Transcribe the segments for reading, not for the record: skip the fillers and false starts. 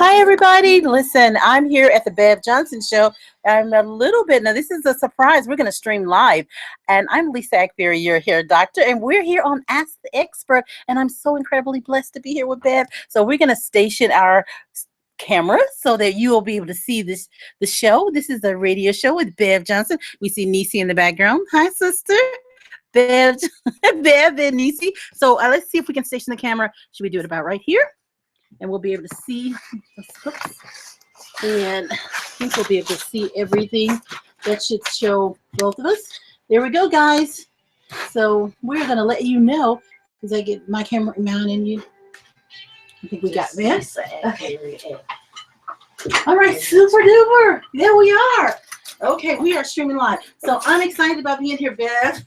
Hi, everybody. Listen, I'm here at the Bev Johnson Show. I'm a little bit, now this is a surprise. We're going to stream live. And I'm Lisa Akbari, your hair doctor. And we're here on Ask the Expert. And I'm so incredibly blessed to be here with Bev. So we're going to station our camera so that you will be able to see the show. This is a radio show with Bev Johnson. We see Nisi in the background. Hi, sister. Bev, Bev and Nisi. So let's see if we can station the camera. Should we do it about right here? And we'll be able to see, and I think we'll be able to see everything. That should show both of us. There we go, guys. So we're going to let you know, because I get my camera mounted in you. I think we got this. Okay. All right, super duper. There we are. Okay, we are streaming live. So I'm excited about being here, Bev.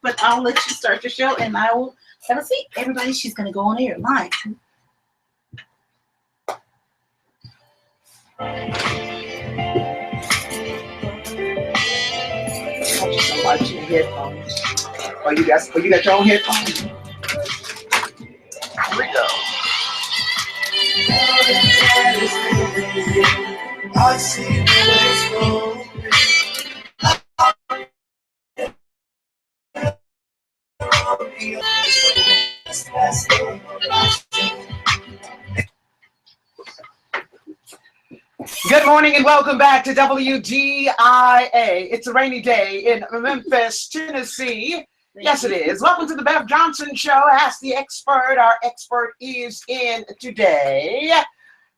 But I'll let you start your show, and I will have a seat. Everybody, she's going to go on air live. Watch your headphones. Oh, you got your own headphones. Here we go. I see Good morning and welcome back to WGIA. It's a rainy day in Memphis, Tennessee. Yes, it is. Welcome to the Bev Johnson Show. Ask the Expert. Our expert is in today.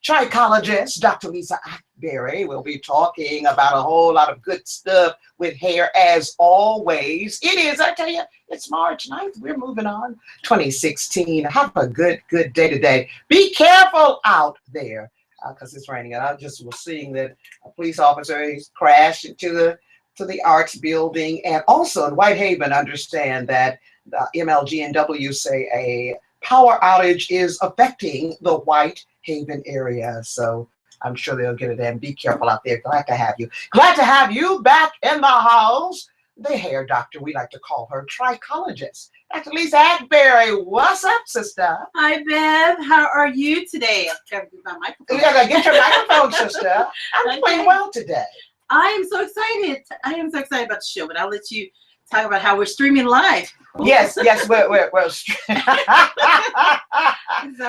Trichologist, Dr. Lisa Akbari, will be talking about a whole lot of good stuff with hair as always. It is, I tell you, it's March 9th. We're moving on. 2016. Have a good day today. Be careful out there. Because it's raining, and I just was seeing that a police officer crashed into the Arts building, and also in Whitehaven, understand that the MLG&W say a power outage is affecting the Whitehaven area. So I'm sure they'll get it in. Be careful out there. Glad to have you. Glad to have you back in the house. The hair doctor, we like to call her Trichologist. Dr. Lisa Akbari, what's up, sister? Hi, Bev. How are you today? I've got to get my microphone. You gotta get your microphone, sister. I'm playing well today. I am so excited. I am so excited about the show, but I'll let you talk about how we're streaming live. Yes, we're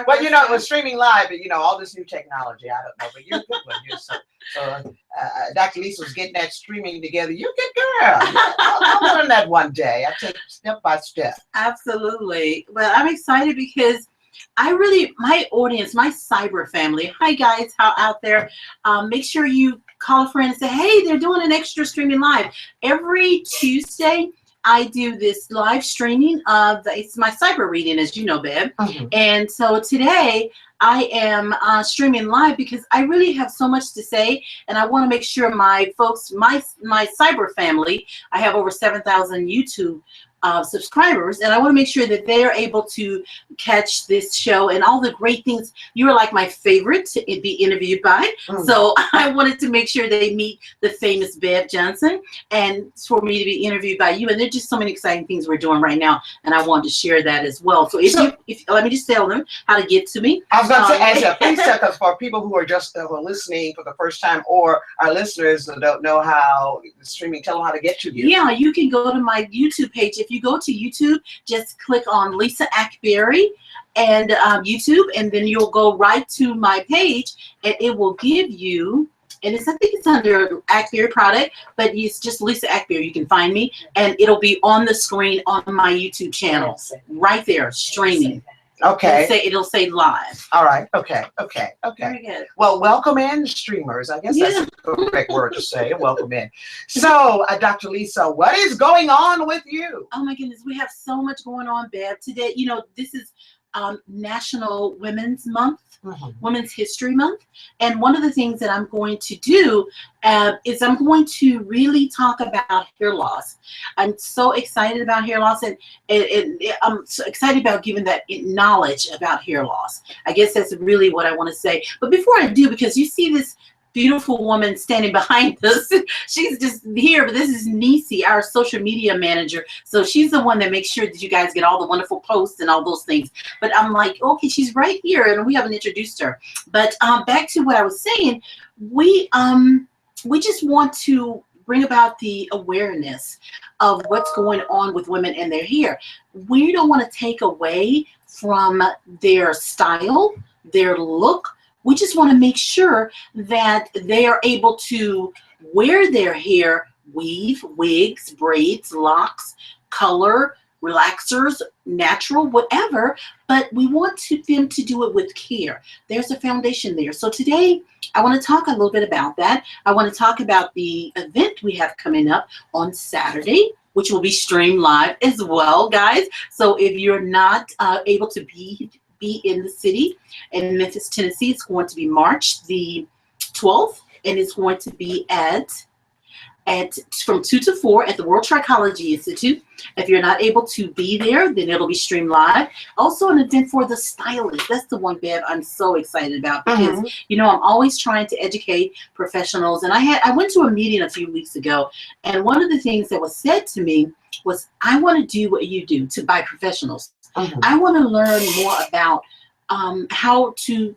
well, you know, we're streaming live, but you know, all this new technology, I don't know, but you're a good one. So Dr. Lisa was getting that streaming together. You're a good girl. I'll learn that one day. I'll take step by step. Absolutely. Well, I'm excited because my audience, my cyber family, hi guys, how out there, make sure you call a friend and say, hey, they're doing an extra streaming live. Every Tuesday, I do this live streaming of it's my cyber reading, as you know, Bev. Mm-hmm. And so today I am streaming live because I really have so much to say, and I want to make sure my folks, my cyber family, I have over 7,000 YouTube subscribers, and I want to make sure that they are able to catch this show and all the great things. You are like my favorite to be interviewed by. So I wanted to make sure they meet the famous Bev Johnson, and for me to be interviewed by you. And there's just so many exciting things we're doing right now, and I wanted to share that as well. So if let me just tell them how to get to me. I was going to say, Asha, please tell us, for people who are just listening for the first time, or our listeners that don't know how streaming, tell them how to get to you. Yeah, you can go to my YouTube page. If you go to YouTube, just click on Lisa Akbari and YouTube, and then you'll go right to my page, and it will give you, and I think it's under Akbari product, but it's just Lisa Akbari. You can find me, and it'll be on the screen on my YouTube channel, right there, streaming. Okay. It'll say live. All right. Okay. Very good. Well, welcome in, streamers. I guess that's the correct word to say. Welcome in. So, Dr. Lisa, what is going on with you? Oh my goodness, we have so much going on, Bev. Today, you know, this is National Women's Month, Women's History Month, and one of the things that I'm going to do is I'm going to really talk about hair loss. I'm so excited about hair loss, and I'm so excited about giving that knowledge about hair loss. I guess that's really what I want to say. But before I do, because you see this beautiful woman standing behind us. She's just here, but this is Nisi, our social media manager. So she's the one that makes sure that you guys get all the wonderful posts and all those things. But I'm like, okay, she's right here, and we haven't introduced her. But back to what I was saying, we just want to bring about the awareness of what's going on with women and their hair. We don't want to take away from their style, their look. We just want to make sure that they are able to wear their hair, weave, wigs, braids, locks, color, relaxers, natural, whatever, but we want them to do it with care. There's a foundation there. So today, I want to talk a little bit about that. I want to talk about the event we have coming up on Saturday, which will be streamed live as well, guys. So if you're not able to be in the city in Memphis, Tennessee, it's going to be March the 12th, and it's going to be at from 2 to 4 at the World Trichology Institute. If you're not able to be there, then it'll be streamed live. Also an event for the stylist. That's the one, Bev, I'm so excited about because, you know, I'm always trying to educate professionals. And I went to a meeting a few weeks ago, and one of the things that was said to me was, I want to do what you do by professionals. I want to learn more about how to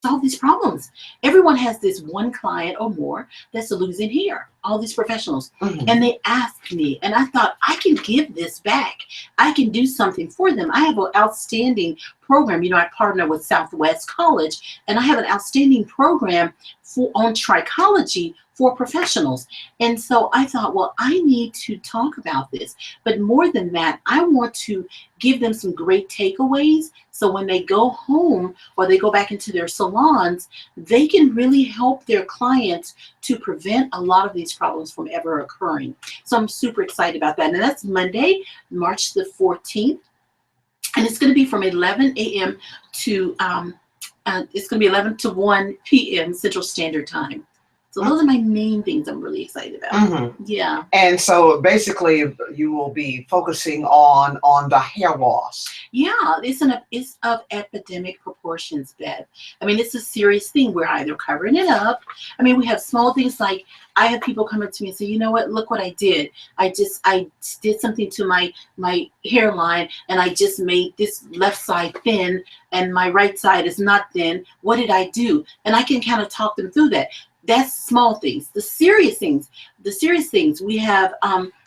solve these problems. Everyone has this one client or more that's losing hair, all these professionals. And they asked me, and I thought, I can give this back. I can do something for them. I have an outstanding program. You know, I partner with Southwest College, and I have an outstanding program on trichology for professionals. And so I thought, well, I need to talk about this. But more than that, I want to give them some great takeaways so when they go home or they go back into their salons, they can really help their clients to prevent a lot of these problems from ever occurring. So I'm super excited about that. And that's Monday, March the 14th. And it's going to be from 11 a.m. to it's going to be 11 to 1 p.m. Central Standard Time. So those are my main things I'm really excited about. Yeah. And so basically you will be focusing on the hair loss. Yeah, it's of epidemic proportions, Beth. I mean, it's a serious thing. We're either covering it up. I mean, we have small things like, I have people come up to me and say, you know what, look what I did. I did something to my hairline, and I just made this left side thin and my right side is not thin. What did I do? And I can kind of talk them through that. That's small things. The serious things, we have,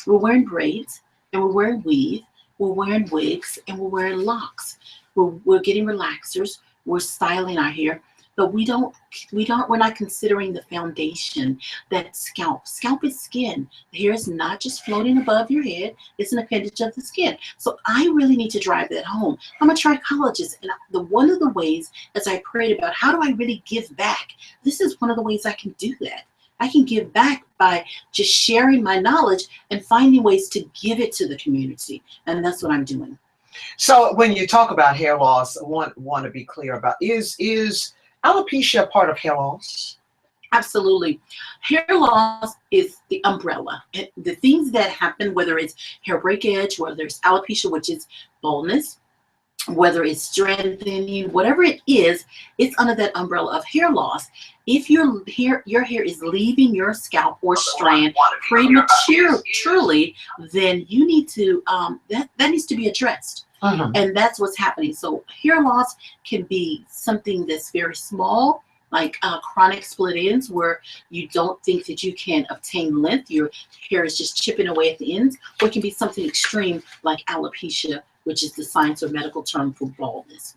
we're wearing braids, and we're wearing weave, we're wearing wigs, and we're wearing locks. We're getting relaxers, we're styling our hair, but we're not considering the foundation, that scalp. Scalp is skin. The hair is not just floating above your head, it's an appendage of the skin. So I really need to drive that home. I'm a trichologist, and one of the ways, as I prayed about how do I really give back, this is one of the ways I can do that. I can give back by just sharing my knowledge and finding ways to give it to the community. And that's what I'm doing. So when you talk about hair loss, I want to be clear about, is alopecia part of hair loss? Absolutely. Hair loss is the umbrella. The things that happen, whether it's hair breakage, whether it's alopecia, which is baldness, whether it's strengthening, whatever it is, it's under that umbrella of hair loss. If your hair is leaving your scalp or strand prematurely, then you need to, that needs to be addressed. And that's what's happening. So hair loss can be something that's very small, like chronic split ends, where you don't think that you can obtain length. Your hair is just chipping away at the ends. Or it can be something extreme like alopecia, which is the science or medical term for baldness.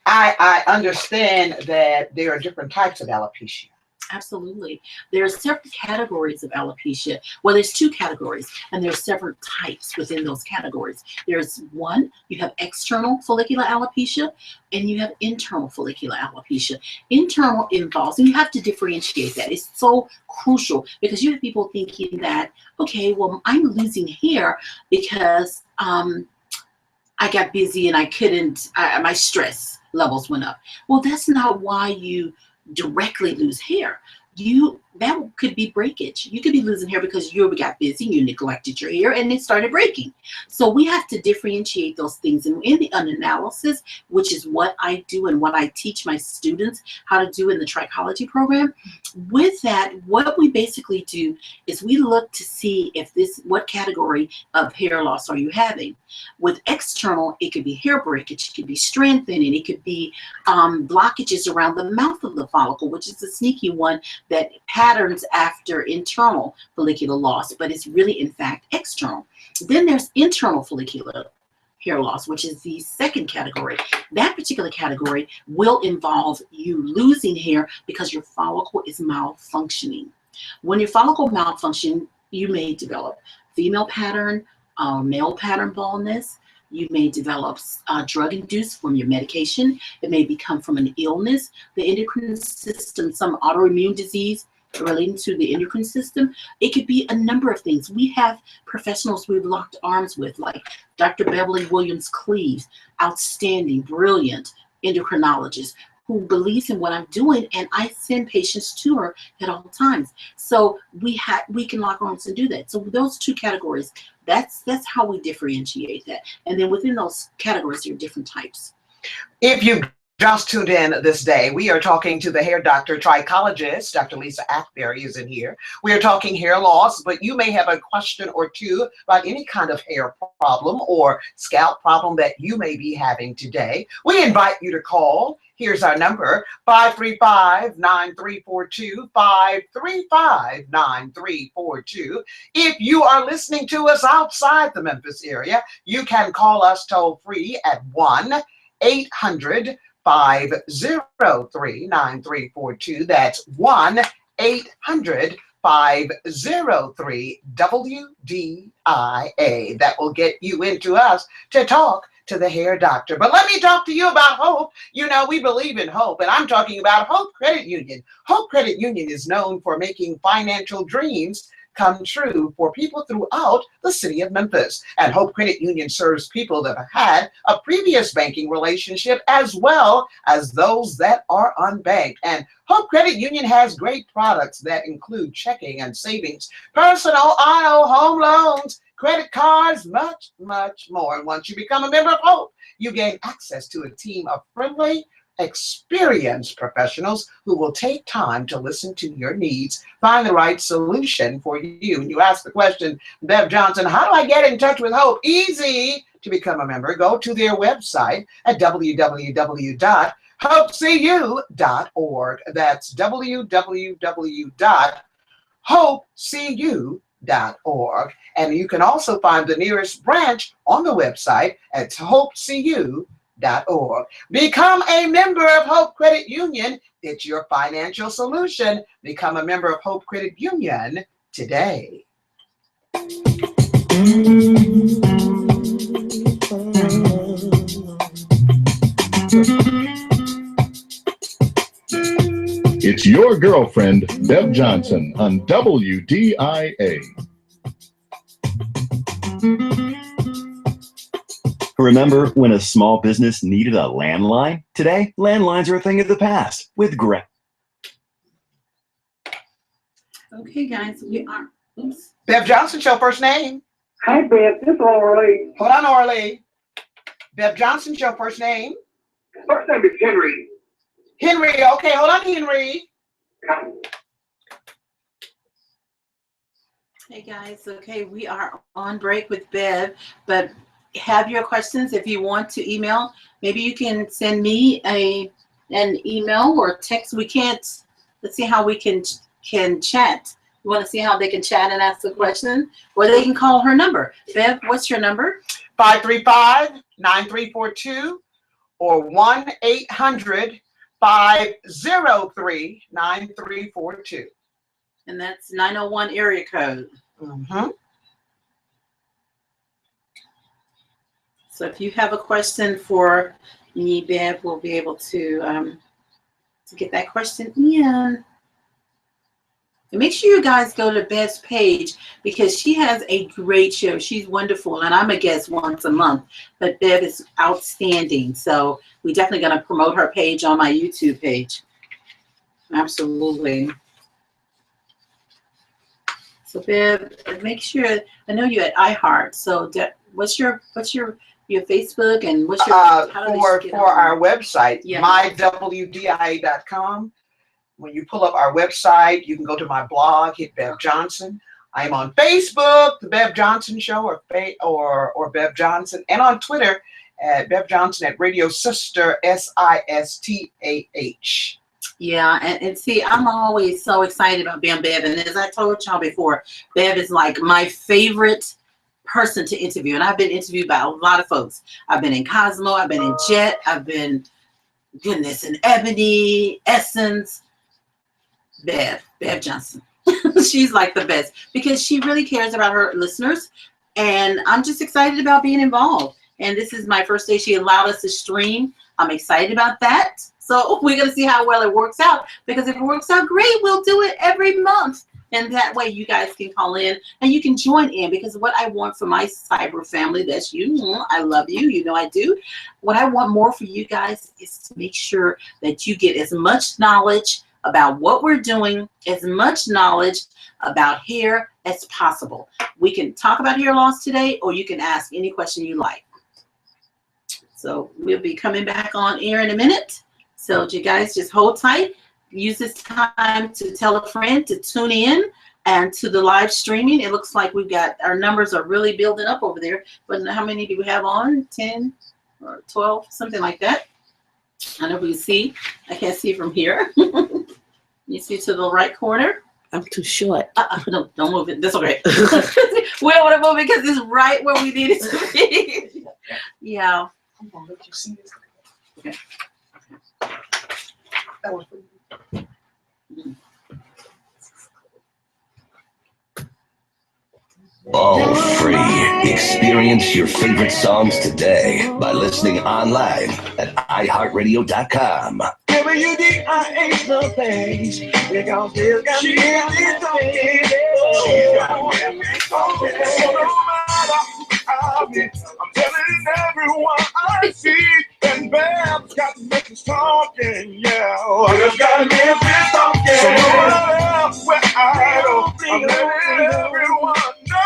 I understand that there are different types of alopecia. Absolutely. There are several categories of alopecia. Well, there's two categories, and there's several types within those categories. There's one, you have external follicular alopecia, and you have internal follicular alopecia. Internal involves, and you have to differentiate that. It's so crucial because you have people thinking that, okay, well, I'm losing hair because I got busy and I couldn't, my stress levels went up. Well, that's not why you directly lose hair. that could be breakage. You could be losing hair because you got busy, you neglected your hair, and it started breaking. So we have to differentiate those things. And in the analysis, which is what I do and what I teach my students how to do in the trichology program, with that, what we basically do is we look to see if what category of hair loss are you having. With external, it could be hair breakage, it could be strengthening, it could be blockages around the mouth of the follicle, which is a sneaky one that patterns after internal follicular loss, but it's really in fact external. Then there's internal follicular hair loss, which is the second category. That particular category will involve you losing hair because your follicle is malfunctioning. When your follicle malfunction, you may develop female pattern, male pattern baldness. You may develop drug-induced from your medication. It may become from an illness, the endocrine system, some autoimmune disease relating to the endocrine system. It could be a number of things. We have professionals we've locked arms with, like Dr. Beverly Williams-Cleaves, outstanding, brilliant endocrinologist who believes in what I'm doing, and I send patients to her at all times. So we can lock arms and do that. So those two categories, that's how we differentiate that. And then within those categories, there are different types. If you just tuned in this day, we are talking to the hair doctor, trichologist, Dr. Lisa Akbari is in here. We are talking hair loss, but you may have a question or two about any kind of hair problem or scalp problem that you may be having today. We invite you to call. Here's our number, 535-9342, 535-9342. If you are listening to us outside the Memphis area, you can call us toll free at 1-800-503-9342. That's 1-800-503-WDIA. That will get you into us to talk to the hair doctor. But let me talk to you about hope. You know, we believe in hope, and I'm talking about Hope Credit Union. Hope Credit Union is known for making financial dreams come true for people throughout the city of Memphis. And Hope Credit Union serves people that have had a previous banking relationship as well as those that are unbanked. And Hope Credit Union has great products that include checking and savings, personal auto, home loans, credit cards, much, much more. And once you become a member of Hope, you gain access to a team of friendly, experienced professionals who will take time to listen to your needs, find the right solution for you. And you ask the question, Bev Johnson, how do I get in touch with Hope? Easy to become a member. Go to their website at www.hopecu.org. That's www.hopecu.org. And you can also find the nearest branch on the website at hopecu.org. Become a member of Hope Credit Union. It's your financial solution. Become a member of Hope Credit Union today. It's your girlfriend, Bev Johnson, on WDIA. Remember when a small business needed a landline? Today, landlines are a thing of the past with Greg. Okay, guys, we are. Oops. Bev Johnson, your first name. Hi, Bev. This is Orly. Hold on, Orly. Bev Johnson, your first name. First name is Henry. Henry, okay, hold on, Henry. Hey, guys, okay, we are on break with Bev, but have your questions. If you want to email, maybe you can send me an email or text. We can't, let's see how we can chat. You want to see how they can chat and ask the question? Or they can call her number. Bev, what's your number? 535-9342 or 1-800-503-9342. And that's 901 area code. Mm-hmm. So if you have a question for me, Bev, we'll be able to get that question in. And make sure you guys go to Bev's page because she has a great show. She's wonderful, and I'm a guest once a month, but Bev is outstanding. So we're definitely going to promote her page on my YouTube page. Absolutely. So Bev, make sure, I know you at iHeart. So what's your Facebook and what's your for our website, Yeah. mywdia.com. When you pull up our website, you can go to my blog, hit Bev Johnson. I am on Facebook, The Bev Johnson Show, or Bev Johnson, and on Twitter at Bev Johnson at Radio Sister, SISTAH. Yeah, and see, I'm always so excited about being Bev. And as I told y'all before, Bev is like my favorite person to interview. And I've been interviewed by a lot of folks. I've been in Cosmo, I've been in Jet, I've been, goodness, in Ebony, Essence. Bev Johnson. She's like the best because she really cares about her listeners. And I'm just excited about being involved. And this is my first day she allowed us to stream. I'm excited about that. So we're going to see how well it works out, because if it works out great, we'll do it every month. And that way you guys can call in and you can join in, because what I want for my cyber family, that's you, I love you, you know I do. What I want more for you guys is to make sure that you get as much knowledge about what we're doing, as much knowledge about hair as possible. We can talk about hair loss today, or you can ask any question you like. So we'll be coming back on air in a minute. So you guys just hold tight. Use this time to tell a friend to tune in and to the live streaming. It looks like we've got, our numbers are really building up over there. But how many do we have on? 10 or 12, something like that. I don't know if we can see. I can't see from here. You see to the right corner? I'm too short. No, don't move it. That's okay. We don't want to move it because it's right where we need it to be. Yeah. I'm gonna let you see this. Okay. That was for you. All free. Experience your favorite songs today by listening online at iHeartRadio.com. WDIA the place. Because there's got to be a I'm telling everyone I see, and Bev's got Memphis talking, yeah. Bev's got Memphis talking. So no matter where I go, I'm letting everyone know.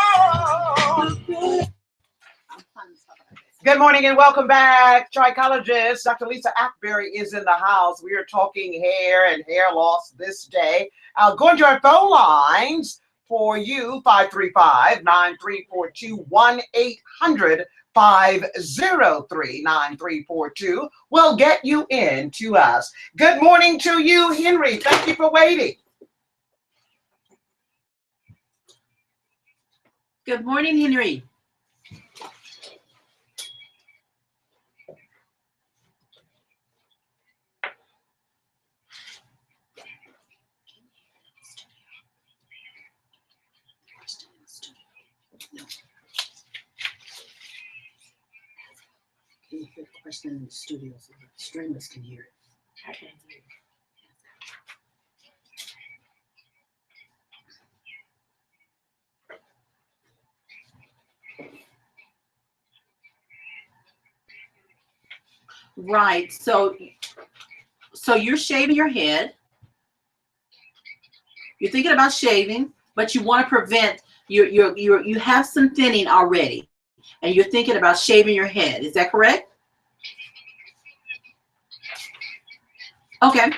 Good morning and welcome back, Trichologist. Dr. Lisa Akbari is in the house. We are talking hair and hair loss this day. Going to our phone lines for you, 535-9342, 1-800-503-9342. We'll get you in to us. Good morning to you, Henry. Thank you for waiting. Good morning, Henry. Can you hear the question in the studio so the streamers can hear it? I can't hear it. Right. So you're shaving your head. You're thinking about shaving, but you want to prevent you have some thinning already, and you're thinking about shaving your head. Is that correct? Okay.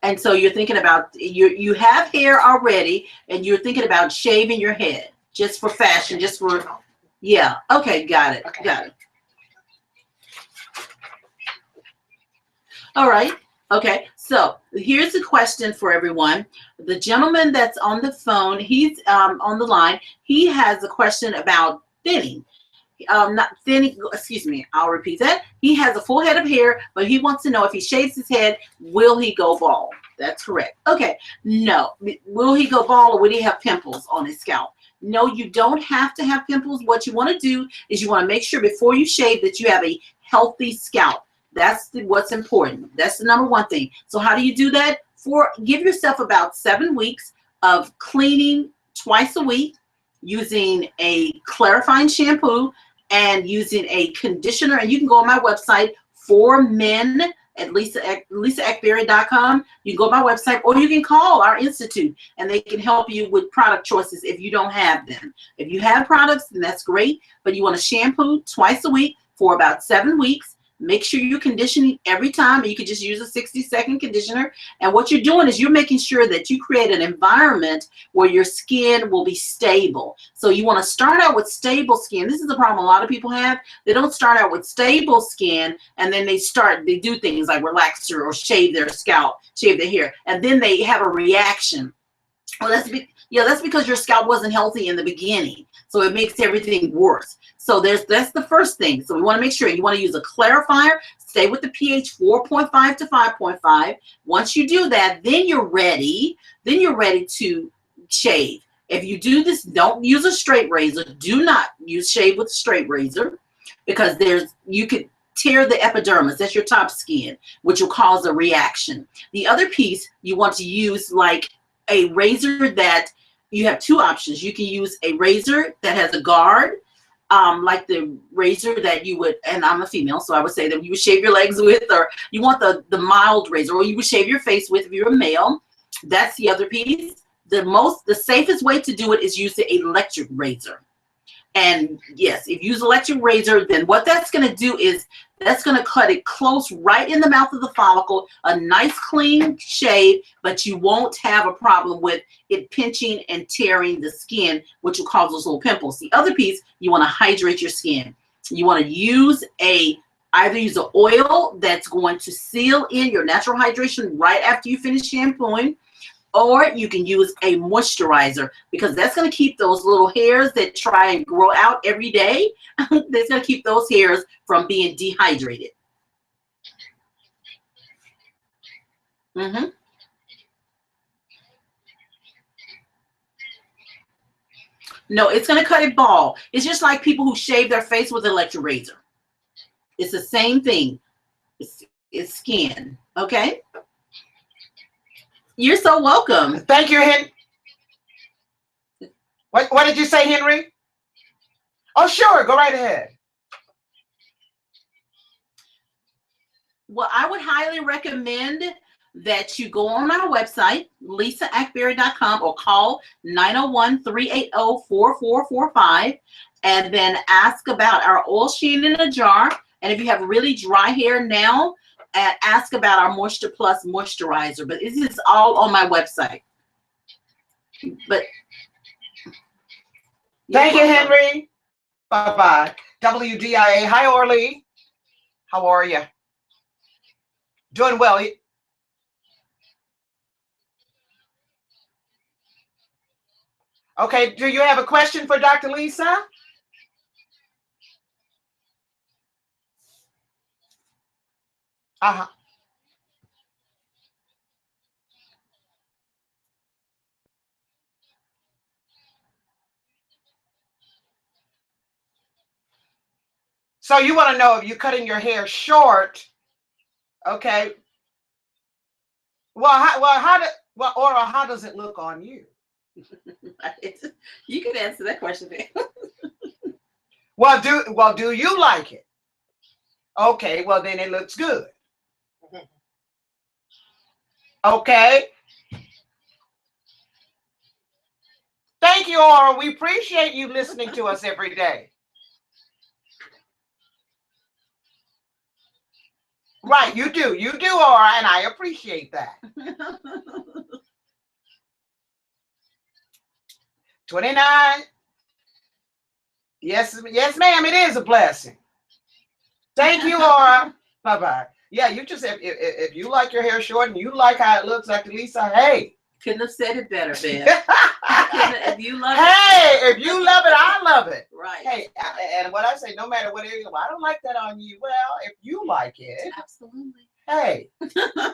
And so you're thinking about you have hair already, and you're thinking about shaving your head just for fashion, just for yeah. Okay, got it. Okay. Got it. All right. Okay. So here's a question for everyone. The gentleman that's on the phone, he's on the line. He has a question about thinning. Not thinning, excuse me, I'll repeat that. He has a full head of hair, but he wants to know if he shaves his head, will he go bald? That's correct. Okay. No. Will he go bald, or will he have pimples on his scalp? No, you don't have to have pimples. What you want to do is you want to make sure before you shave that you have a healthy scalp. That's what's important. That's the number one thing. So how do you do that? Give yourself about 7 weeks of cleaning twice a week using a clarifying shampoo and using a conditioner. And you can go on my website, For Men at lisaakbari.com. You can go to my website, or you can call our institute and they can help you with product choices if you don't have them. If you have products, then that's great, but you want to shampoo twice a week for about 7 weeks. Make sure you're conditioning every time, and you can just use a 60-second conditioner. And what you're doing is you're making sure that you create an environment where your skin will be stable. So you want to start out with stable skin. This is the problem a lot of people have. They don't start out with stable skin, and then they do things like relaxer or shave their scalp, shave their hair, and then they have a reaction. Well, that's because your scalp wasn't healthy in the beginning, so it makes everything worse. So that's the first thing. So we want to make sure you want to use a clarifier. Stay with the pH 4.5 to 5.5. Once you do that, then you're ready. Then you're ready to shave. If you do this, don't use a straight razor. Do not shave with a straight razor, because you could tear the epidermis. That's your top skin, which will cause a reaction. The other piece, you want to use like a razor that you have two options. You can use a razor that has a guard, like the razor that you would, and I'm a female, so I would say that you would shave your legs with, or you want the mild razor, or you would shave your face with if you're a male. That's the other piece. The safest way to do it is use the electric razor. And yes, if you use electric razor, then what that's going to do is that's going to cut it close right in the mouth of the follicle, a nice clean shave, but you won't have a problem with it pinching and tearing the skin, which will cause those little pimples. The other piece, you want to hydrate your skin. You want to use either use an oil that's going to seal in your natural hydration right after you finish shampooing, or you can use a moisturizer, because that's going to keep those little hairs that try and grow out every day. That's going to keep those hairs from being dehydrated. No, it's going to cut it bald. It's just like people who shave their face with an electric razor. It's the same thing. It's skin. Okay? You're so welcome. Thank you, Henry. What did you say, Henry? Oh, sure. Go right ahead. Well, I would highly recommend that you go on our website, lisaakbari.com, or call 901-380-4445, and then ask about our oil sheen in a jar. And if you have really dry hair now, ask about our Moisture Plus moisturizer. But this is all on my website. But thank you, Henry. Bye-bye. WDIA. Hi, Orly. How are you? Doing well. Okay, do you have a question for Dr. Lisa? Uh-huh. So you want to know if you're cutting your hair short, okay? How does it look on you? You can answer that question. Well, do you like it? Okay, well then it looks good. Okay. Thank you, Aura. We appreciate you listening to us every day. Right, you do, Aura, and I appreciate that. 29. Yes, ma'am, it is a blessing. Thank you, Aura. Bye-bye. Yeah, you just, if you like your hair short and you like how it looks, Dr. Lisa, hey. Couldn't have said it better, Bev. If you love it. Hey, if you love it, I love it. Right. Hey, and what I say, no matter what it is, well, I don't like that on you. Well, if you like it. Absolutely. Hey,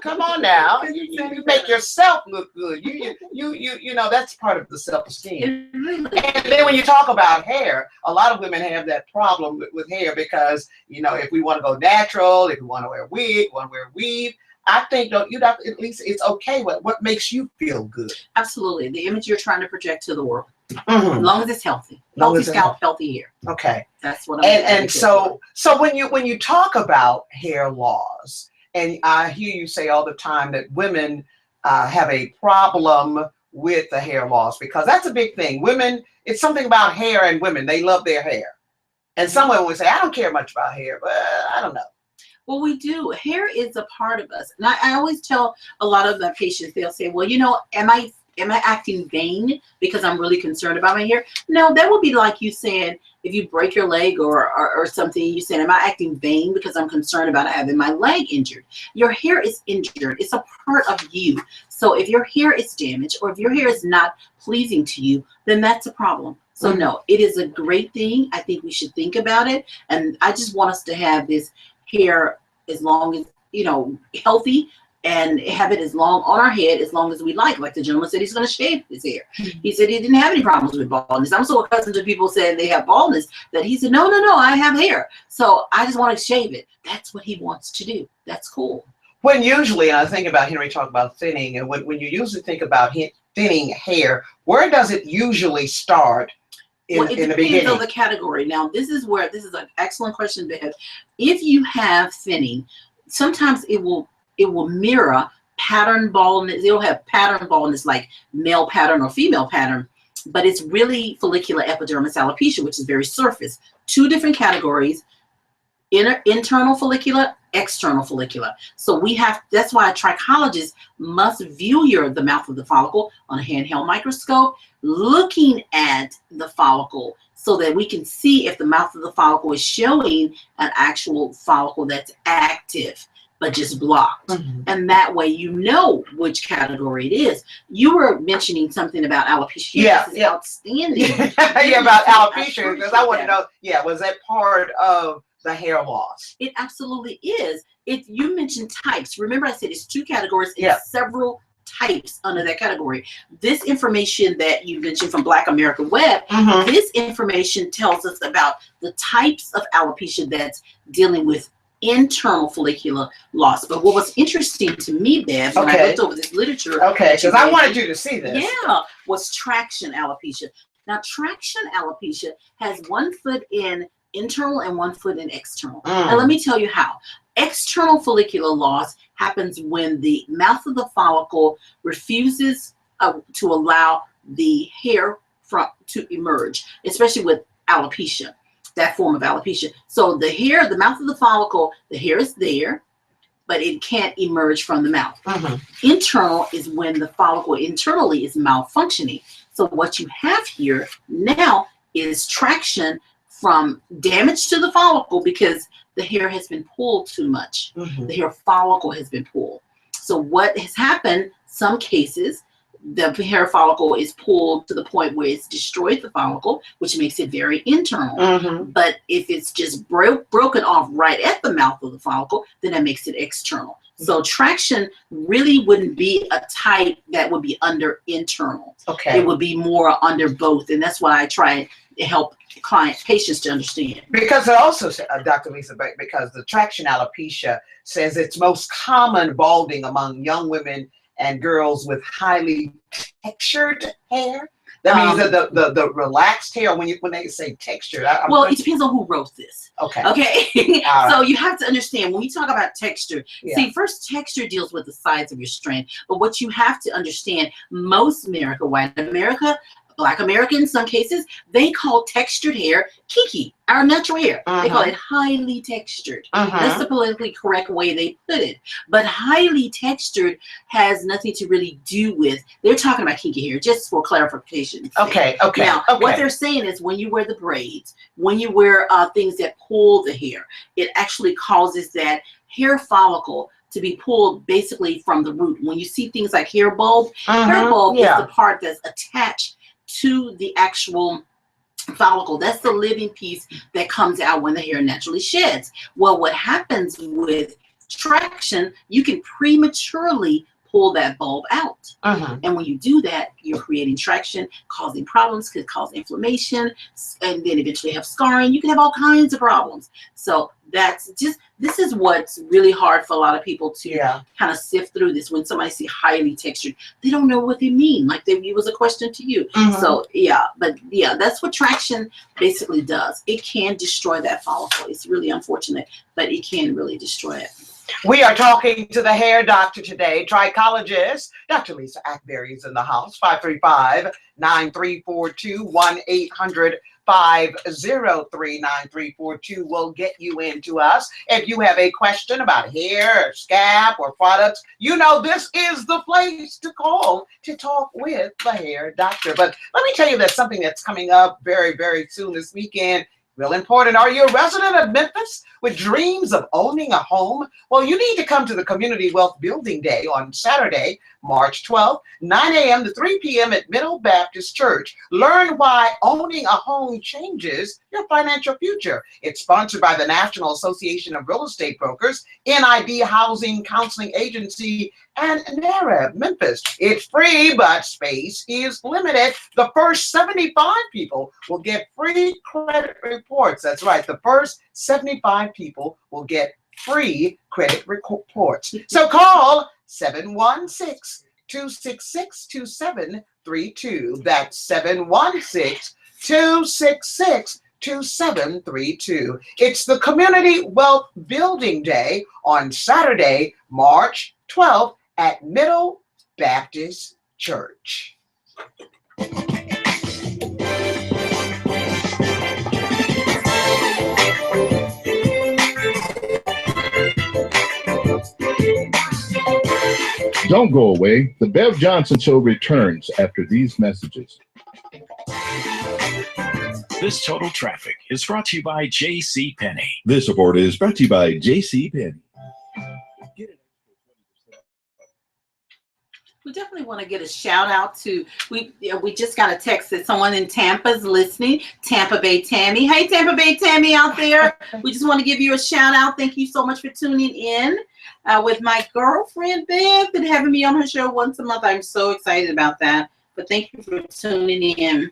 come on now. You make yourself look good. You know, that's part of the self-esteem. And then when you talk about hair, a lot of women have that problem with hair because, you know, if we want to go natural, if we want to wear a wig, want to wear a weave, I think at least it's okay. What makes you feel good? Absolutely. The image you're trying to project to the world. Mm-hmm. As long as it's healthy. Healthy scalp, healthy hair. Okay. That's what I'm and so when you talk about hair loss, And I hear you say all the time that women have a problem with the hair loss, because that's a big thing. Women, it's something about hair and women. They love their hair. And some women would say, I don't care much about hair, but I don't know. Well, we do. Hair is a part of us. And I always tell a lot of my patients, they'll say, well, you know, am I acting vain because I'm really concerned about my hair? No, that would be like you saying, if you break your leg or something, you said, am I acting vain because I'm concerned about having my leg injured? Your hair is injured. It's a part of you. So if your hair is damaged or if your hair is not pleasing to you, then that's a problem. So no, it is a great thing. I think we should think about it. And I just want us to have this hair as long as, you know, healthy, and have it as long on our head as long as we like. Like the gentleman said, he's going to shave his hair. He said he didn't have any problems with baldness. I'm so accustomed to people saying they have baldness that he said, no, I have hair. So I just want to shave it. That's what he wants to do. That's cool. When usually, I think about Henry talk about thinning, and when you usually think about thinning hair, where does it usually start in the beginning? It depends on the category. Now, this is an excellent question, Bev. If you have thinning, sometimes it will mirror pattern baldness. It'll have pattern baldness like male pattern or female pattern, but it's really follicular epidermis alopecia, which is very surface. Two different categories: internal follicular, external follicular. So that's why a trichologist must view the mouth of the follicle on a handheld microscope, looking at the follicle so that we can see if the mouth of the follicle is showing an actual follicle that's active but just blocked. And that way you know which category it is. You were mentioning something about alopecia. Yeah. Outstanding. Yeah, about alopecia, because I want to know, was that part of the hair loss? It absolutely is. If you mentioned types, remember I said it's two categories and several types under that category. This information that you mentioned from Black American Web, this information tells us about the types of alopecia that's dealing with internal follicular loss. But what was interesting to me, Bev, when I looked over this literature, because I wanted you to see this, was traction alopecia. Now, traction alopecia has 1 foot in internal and 1 foot in external. Now, let me tell you how. External follicular loss happens when the mouth of the follicle refuses to allow the hair to emerge, especially with alopecia, that form of alopecia. So the mouth of the follicle, the hair is there, but it can't emerge from the mouth. Internal is when the follicle internally is malfunctioning. So what you have here now is traction from damage to the follicle because the hair has been pulled too much. The hair follicle has been pulled. So what has happened, some cases, the hair follicle is pulled to the point where it's destroyed the follicle, which makes it very internal. But if it's just broken off right at the mouth of the follicle, then that makes it external. So traction really wouldn't be a type that would be under internal. It would be more under both. And that's why I try to help patients to understand. Because it also, Dr. Lisa, because the traction alopecia says it's most common balding among young women and girls with highly textured hair. That means that the relaxed hair, when they say textured. It depends on who wrote this. Okay. So you have to understand, when we talk about texture, see, first, texture deals with the size of your strand. But what you have to understand, most America, white America, Black America in some cases, they call textured hair kiki, our natural hair. They call it highly textured. That's the politically correct way they put it. But highly textured has nothing to really do with, they're talking about kinky hair, just for clarification. Now, what they're saying is when you wear the braids, when you wear things that pull the hair, it actually causes that hair follicle to be pulled basically from the root. When you see things like hair bulb, hair bulb is the part that's attached to the actual follicle. That's the living piece that comes out when the hair naturally sheds. Well, what happens with traction, you can prematurely pull that bulb out. And when you do that, you're creating traction, causing problems, could cause inflammation, and then eventually have scarring. You can have all kinds of problems. So this is what's really hard for a lot of people to kind of sift through this. When somebody see highly textured, they don't know what they mean. Like it was a question to you. So that's what traction basically does. It can destroy that follicle. It's really unfortunate, but it can really destroy it. We are talking to the hair doctor today, Trichologist. Dr. Lisa Akbari is in the house. 535-9342, 1-800-503-9342 will get you into us. If you have a question about hair, or scalp, or products, you know this is the place to call to talk with the hair doctor. But let me tell you, there's something that's coming up very, very soon this weekend. Real important. Are you a resident of Memphis with dreams of owning a home? Well, you need to come to the Community Wealth Building Day on Saturday, March 12th, 9 a.m. to 3 p.m. at Middle Baptist Church. Learn why owning a home changes your financial future. It's sponsored by the National Association of Real Estate Brokers, NIB Housing Counseling Agency, and NAREB Memphis. It's free, but space is limited. The first 75 people will get free credit reports. That's right. The first 75 people will get free credit reports. So call 716-266-2732. That's 716-266-2732. It's the Community Wealth Building Day on Saturday, March 12th at Middle Baptist Church. Don't go away. The Bev Johnson Show returns after these messages. This Total Traffic is brought to you by J.C. Penney. This report is brought to you by J.C. Penney. We definitely want to get a shout out to, we just got a text that someone in Tampa is listening. Tampa Bay Tammy. Hey, Tampa Bay Tammy out there. We just want to give you a shout out. Thank you so much for tuning in with my girlfriend, Bev, and having me on her show once a month. I'm so excited about that. But thank you for tuning in.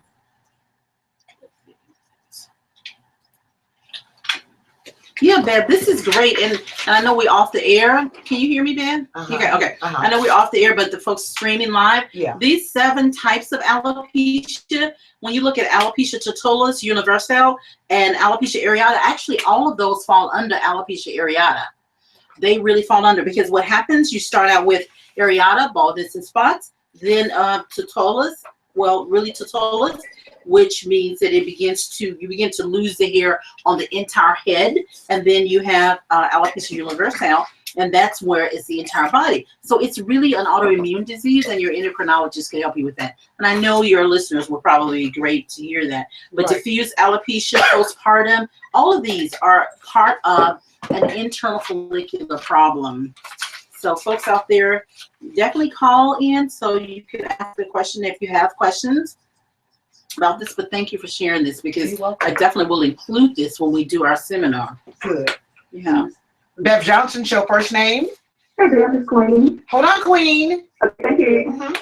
Yeah, Bev, this is great. And I know we're off the air. Can you hear me, Bev? Okay. I know we're off the air, but the folks streaming live. Yeah. These 7 types of alopecia, when you look at alopecia totalis, universal, and alopecia areata, actually all of those fall under alopecia areata. They really fall under, because what happens, you start out with areata, baldness and spots, then totalis, well, really totalis, which means that you begin to lose the hair on the entire head, and then you have alopecia universal, and that's where it's the entire body. So it's really an autoimmune disease, and your endocrinologist can help you with that. And I know your listeners will probably be great to hear that. But Right. diffuse alopecia, postpartum, all of these are part of an internal follicular problem. So folks out there, definitely call in so you can ask the question if you have questions about this. But thank you for sharing this, because I definitely will include this when we do our seminar. Good. Yeah. Bev Johnson Show, first name. Hey, Bev, it's Queen. Hold on, Queen. Thank you.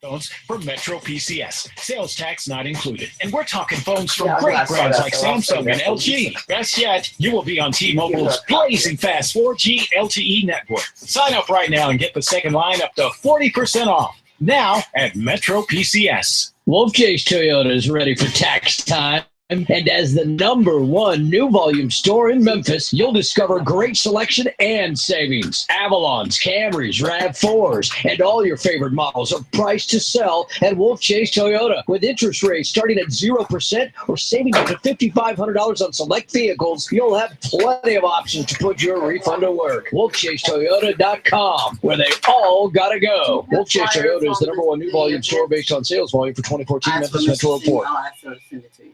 Phones from Metro PCS. Sales tax not included. And we're talking phones from Yeah, I great saw brands that, like so I'll say Samsung that. and LG. Best yet, you will be on T-Mobile's blazing fast 4G LTE network. Sign up right now and get the second line up to 40% off. Now at Metro PCS. Wolf Chase Toyota is ready for tax time. And as the #1 new volume store in Memphis, you'll discover great selection and savings. Avalons, Camrys, RAV4s, and all your favorite models are priced to sell at Wolf Chase Toyota, with interest rates starting at 0% or saving up to $5,500 on select vehicles. You'll have plenty of options to put your refund to work. WolfChaseToyota.com, where they all gotta go. Wolf Chase Toyota is the #1 new volume store based on sales volume for 2014 Memphis Metro Report. I'll ask her to send it to you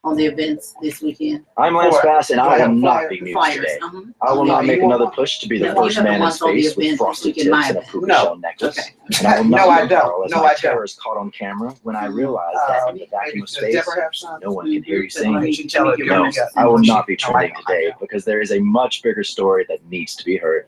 on the events this weekend. I'm Lance Bass, and I will not be The muted flyers. today. Uh-huh. I will Yeah, not make you another won't. push to be the No, first you have the man in ones on the space with event frosted this weekend, tips and a my poopy No. shell necklace. Okay. And I will No, not I be don't. Carl as No, my I don't. terror is caught on camera when I realized that in the vacuum of Does space, Deborah have some? no one can hear you But sing. let She tell me her give you her No, a message. I will not be No, I trending know, I today know. because there is a much bigger story that needs to be heard.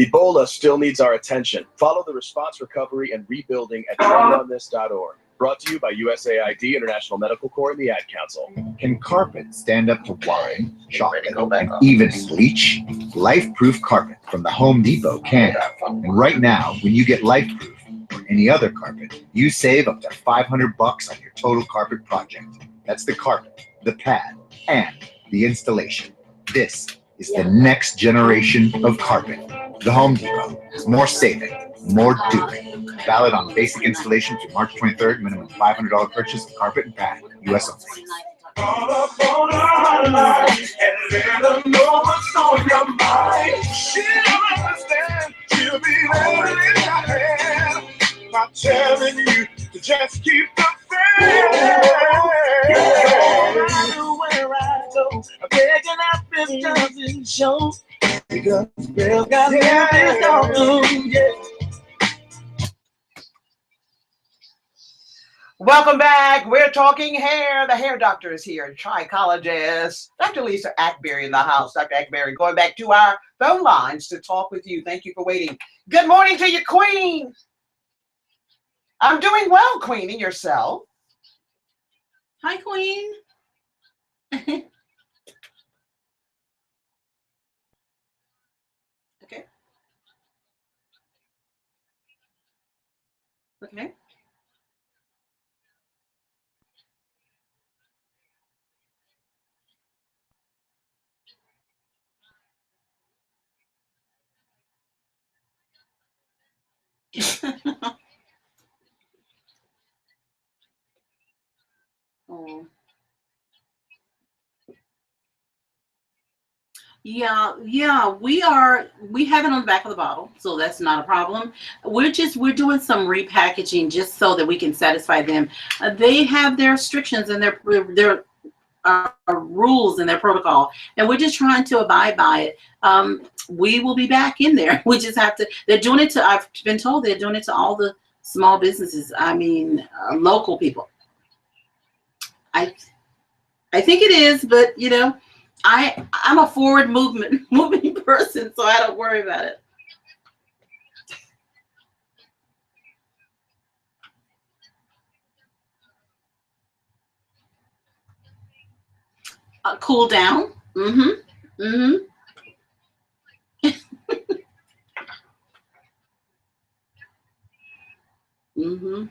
Ebola still needs our attention. Follow the response, recovery, and rebuilding at trendonthis.org. Brought to you by USAID, International Medical Corps, and the Ad Council. Can carpet stand up to wine, chocolate, and even bleach? Life-proof carpet from the Home Depot can. And right now, when you get Life-proof or any other carpet, you save up to $500 on your total carpet project. That's the carpet, the pad, and the installation. This is the next generation of carpet. The Home Depot. More saving, more doing. Valid on basic installation through March 23rd. Minimum $500 purchase of carpet and pad. U.S. only. Call up on her hotline and let her know what's on your mind. She'll understand. She'll be there in your hand. Not telling you to just keep the faith. Where I go, I'm begging out this doesn't show. Because girl got this on. Yeah. Welcome back. We're talking hair. The hair doctor is here, trichologist. Dr. Lisa Akbari in the house. Dr. Akbari, going back to our phone lines to talk with you. Thank you for waiting. Good morning to you, Queen. I'm doing well, Queen, and yourself? Hi, Queen. Okay. Okay. Oh. Yeah, we have it on the back of the bottle, so that's not a problem. We're doing some repackaging just so that we can satisfy them. They have their restrictions and their rules and their protocol, and we're just trying to abide by it. We will be back in there. We just have to. They're doing it to. I've been told they're doing it to all the small businesses. I mean, local people. I think it is, but you know. I'm a forward moving person, so I don't worry about it. Cool down. Mm-hmm. Mm-hmm. Mm-hmm.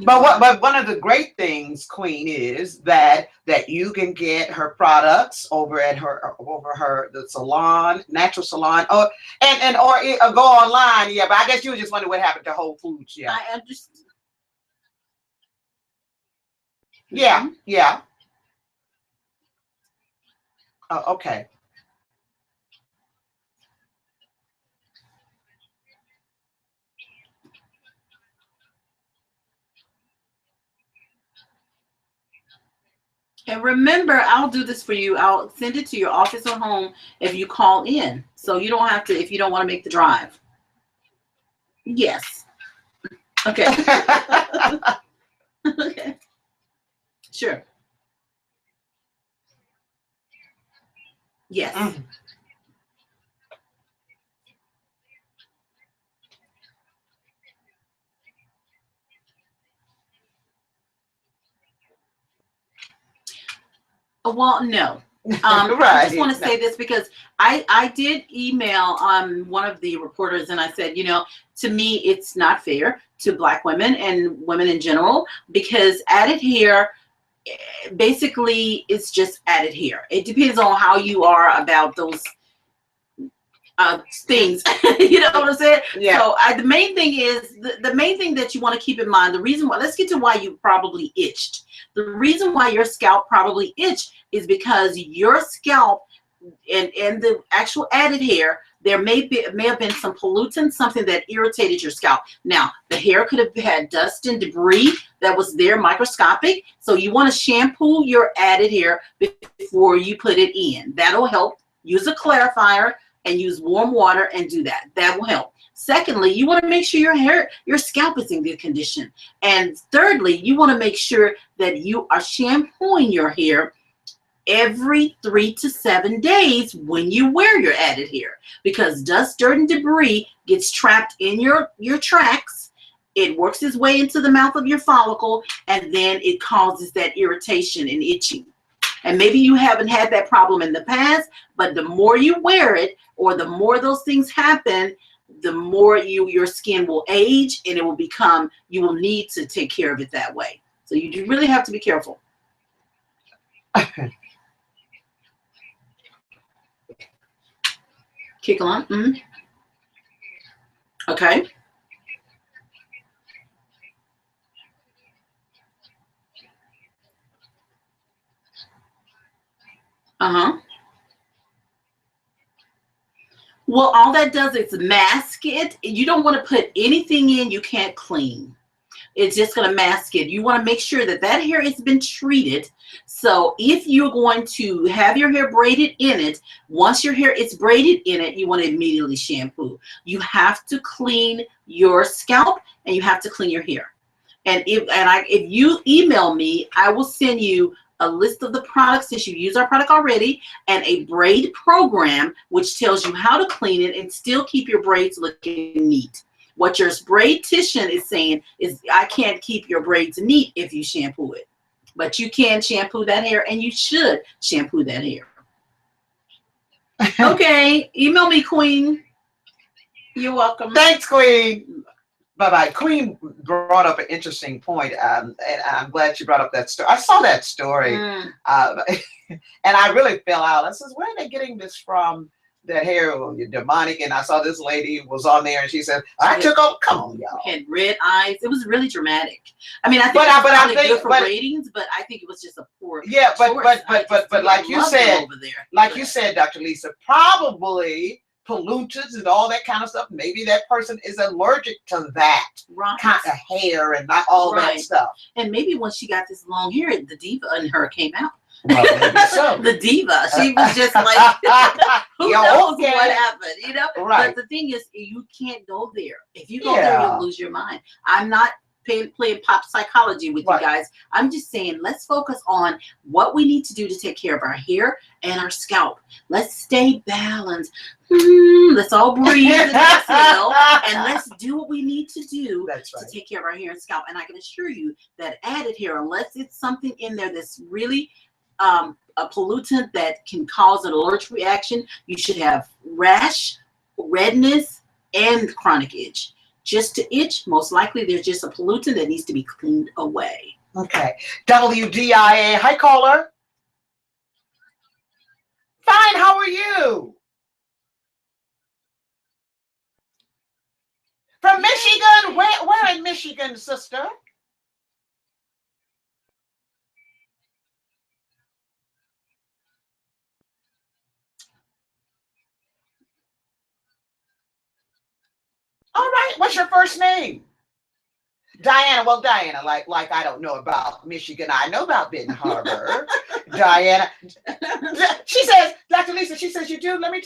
But one of the great things, Queen, is that you can get her products over at the salon, natural salon, or go online. Yeah, but I guess you were just wondering what happened to Whole Foods. Yeah, I understand. Yeah, yeah. Oh, okay. And remember, I'll do this for you. I'll send it to your office or home if you call in. So you don't have to, if you don't want to make the drive. Yes. Okay. Okay. Sure. Yes. Mm. Well, no. Right. I just want to say this because I did email one of the reporters and I said, you know, to me, it's not fair to Black women and women in general because added hair basically it's just added hair. It depends on how you are about those things. You know what I'm saying? Yeah. So the main thing is the main thing that you want to keep in mind, the reason why, let's get to why you probably itched. The reason why your scalp probably itched is because your scalp and the actual added hair, there may have been some pollutants, something that irritated your scalp. Now, the hair could have had dust and debris that was there, microscopic. So you want to shampoo your added hair before you put it in. That'll help. Use a clarifier and use warm water and do that. That will help. Secondly, you want to make sure your scalp is in good condition. And thirdly, you want to make sure that you are shampooing your hair every 3 to 7 days when you wear your added hair, because dust, dirt, and debris gets trapped in your tracks. It works its way into the mouth of your follicle, and then it causes that irritation and itching. And maybe you haven't had that problem in the past, but the more you wear it, or the more those things happen, the more your skin will age, and it will become, you will need to take care of it that way. So you do really have to be careful. Kick on. Okay. Well, all that does is mask it. You don't want to put anything in you can't clean. It's just going to mask it. You want to make sure that that hair has been treated. So if you're going to have your hair braided in it, once your hair is braided in it, you want to immediately shampoo. You have to clean your scalp and you have to clean your hair. And if you email me, I will send you a list of the products, since you use our product already, and a braid program which tells you how to clean it and still keep your braids looking neat. What your braidtician is saying is, I can't keep your braids neat if you shampoo it, but you can shampoo that hair, and you should shampoo that hair. Okay, email me, Queen. You're welcome. Thanks, Queen. Bye-bye. Queen brought up an interesting point, and I'm glad she brought up that story. I saw that story, and I really fell out. I says, where are they getting this from? That hair, demonic. And I saw this lady was on there, and she said, I took off. Come on, y'all. Had red eyes. It was really dramatic. I mean, I think it's probably good for ratings, but I think it was just a poor. Yeah, but like you said, you said, Dr. Lisa, probably pollutants and all that kind of stuff. Maybe that person is allergic to that kind of hair and not all that stuff. And maybe when she got this long hair, the diva in her came out. Well, maybe so. The diva. She was just like, who knows what happened, you know? Right. But the thing is, you can't go there. If you go there, you'll lose your mind. I'm not playing pop psychology with you guys. I'm just saying, let's focus on what we need to do to take care of our hair and our scalp. Let's stay balanced. Let's all breathe and exhale, and let's do what we need to do to take care of our hair and scalp. And I can assure you that added hair, unless it's something in there that's really a pollutant that can cause an allergic reaction, you should have rash, redness, and chronic itch. Just to itch, most likely there's just a pollutant that needs to be cleaned away. Okay. WDIA. Hi, caller. Fine. How are you? From Michigan. Where in Michigan, sister? All right. What's your first name? Diana. Well, Diana, like I don't know about Michigan. I know about Benton Harbor. Diana. She says, Dr. Lisa, she says, you do. Let me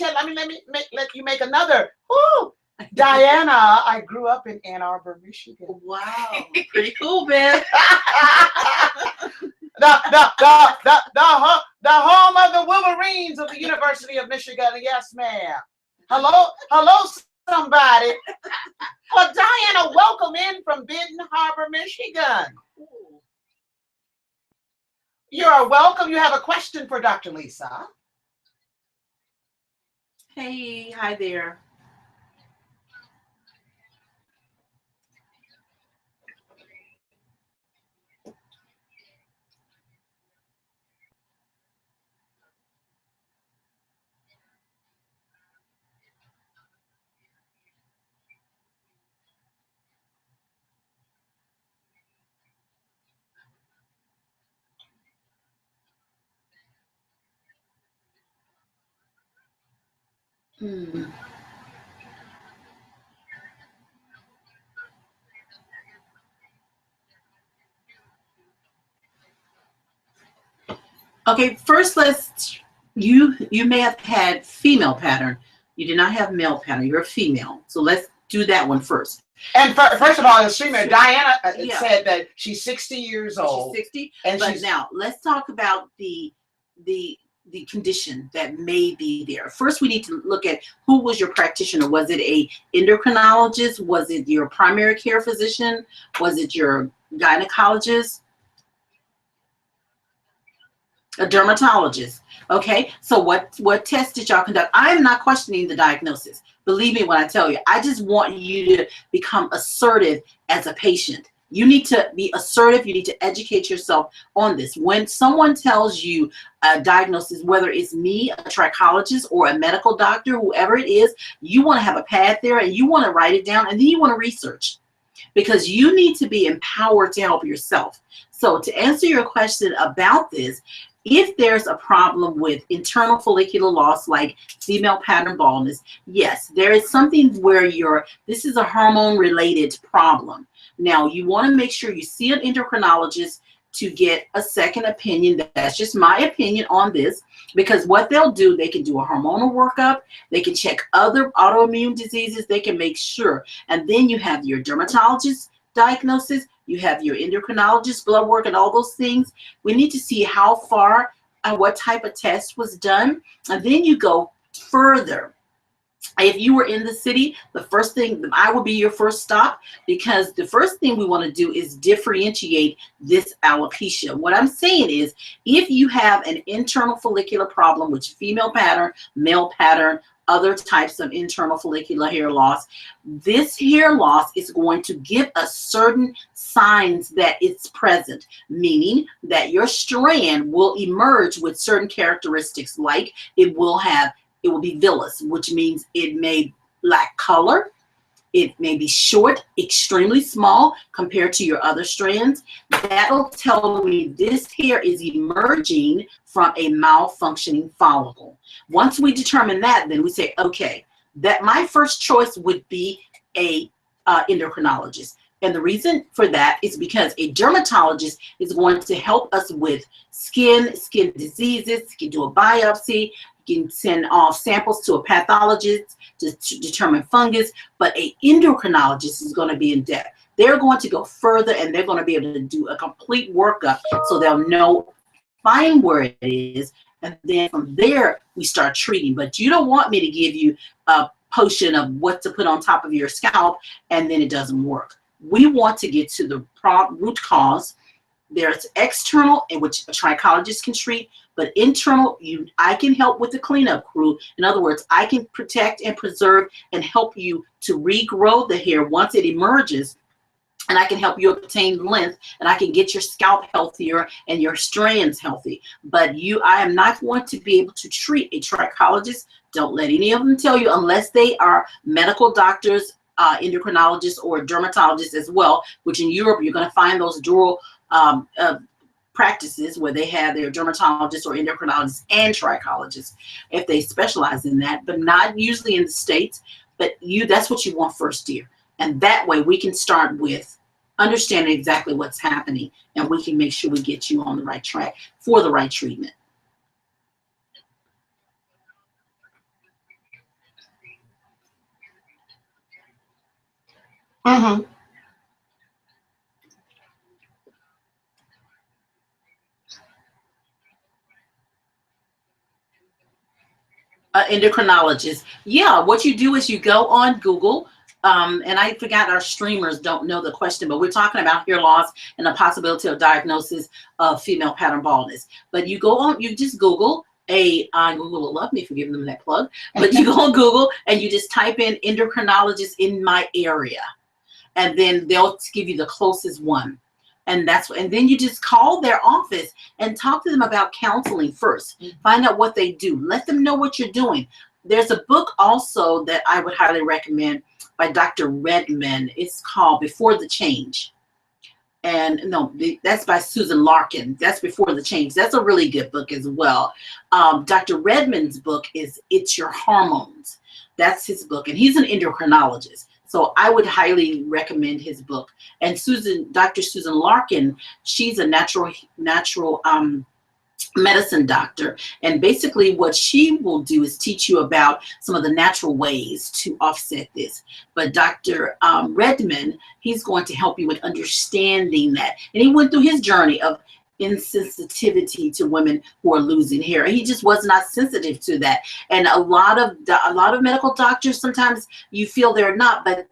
let you make another. Ooh. Diana, I grew up in Ann Arbor, Michigan. Wow. Pretty cool, Ben. The home of the Wolverines of the University of Michigan. Yes, ma'am. Hello, somebody. Well, Diana, welcome in from Benton Harbor, Michigan. You are welcome. You have a question for Dr. Lisa. Hey, hi there. Okay, first you may have had female pattern. You did not have male pattern. You're a female. So let's do that one first. And first of all, the female, Diana said that she's 60 years old. She's 60. But now let's talk about the condition that may be there. First, we need to look at who was your practitioner. Was it a endocrinologist? Was it your primary care physician? Was it your gynecologist? A dermatologist. Okay, so what test did y'all conduct? I'm not questioning the diagnosis. Believe me when I tell you. I just want you to become assertive as a patient. You need to be assertive. You need to educate yourself on this. When someone tells you a diagnosis, whether it's me, a trichologist, or a medical doctor, whoever it is, you want to have a pad there and you want to write it down, and then you want to research, because you need to be empowered to help yourself. So to answer your question about this, if there's a problem with internal follicular loss, like female pattern baldness, yes, there is something where this is a hormone related problem. Now, you want to make sure you see an endocrinologist to get a second opinion. That's just my opinion on this, because what they'll do, they can do a hormonal workup, they can check other autoimmune diseases, they can make sure. And then you have your dermatologist diagnosis, you have your endocrinologist blood work and all those things. We need to see how far and what type of test was done. And then you go further. If you were in the city, the first thing, I will be your first stop, because the first thing we want to do is differentiate this alopecia. What I'm saying is, if you have an internal follicular problem, which female pattern, male pattern, other types of internal follicular hair loss, this hair loss is going to give us certain signs that it's present, meaning that your strand will emerge with certain characteristics, like it will be villous, which means it may lack color. It may be short, extremely small compared to your other strands. That'll tell me this hair is emerging from a malfunctioning follicle. Once we determine that, then we say, okay, that my first choice would be a endocrinologist. And the reason for that is because a dermatologist is going to help us with skin diseases. You can do a biopsy. You can send off samples to a pathologist to determine fungus, but an endocrinologist is going to be in depth. They're going to go further, and they're going to be able to do a complete workup, so they'll know, find where it is, and then from there we start treating. But you don't want me to give you a potion of what to put on top of your scalp and then it doesn't work. We want to get to the root cause. There's external, in which a trichologist can treat, but internal, I can help with the cleanup crew. In other words, I can protect and preserve and help you to regrow the hair once it emerges, and I can help you obtain length, and I can get your scalp healthier and your strands healthy. But I am not going to be able to treat a trichologist. Don't let any of them tell you, unless they are medical doctors, endocrinologists, or dermatologists as well, which in Europe you're going to find those dual practices where they have their dermatologists or endocrinologists and trichologists if they specialize in that, but not usually in the States. But that's what you want first, dear. And that way we can start with understanding exactly what's happening, and we can make sure we get you on the right track for the right treatment. Mm-hmm. Endocrinologist. Yeah, what you do is you go on Google, and I forgot our streamers don't know the question, but we're talking about hair loss and the possibility of diagnosis of female pattern baldness. But you go on, you just Google Google will love me for giving them that plug, but you go on Google and you just type in endocrinologist in my area, and then they'll give you the closest one. And then you just call their office and talk to them about counseling first. Find out what they do. Let them know what you're doing. There's a book also that I would highly recommend by Dr. Redmond. It's called Before the Change. And no, that's by Susan Larkin. That's Before the Change. That's a really good book as well. Dr. Redmond's book is It's Your Hormones. That's his book. And he's an endocrinologist. So I would highly recommend his book. And Dr. Susan Larkin, she's a natural medicine doctor. And basically what she will do is teach you about some of the natural ways to offset this. But Dr. Redmond, he's going to help you with understanding that. And he went through his journey of insensitivity to women who are losing hair. He just was not sensitive to that. And a lot of medical doctors, sometimes you feel they're not, but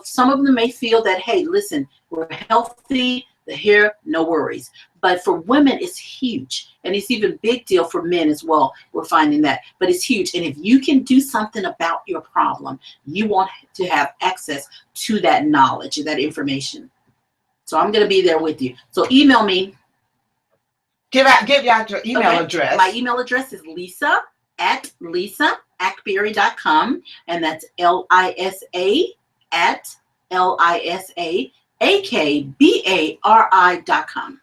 some of them may feel that, hey, listen, we're healthy, the hair, no worries. But for women, it's huge. And it's even a big deal for men as well. We're finding that. But it's huge. And if you can do something about your problem, you want to have access to that knowledge, that information. So I'm going to be there with you. So email me. Give out your email address. My email address is lisa@akbari.com, and that's LISA@LISAAKBARI.com.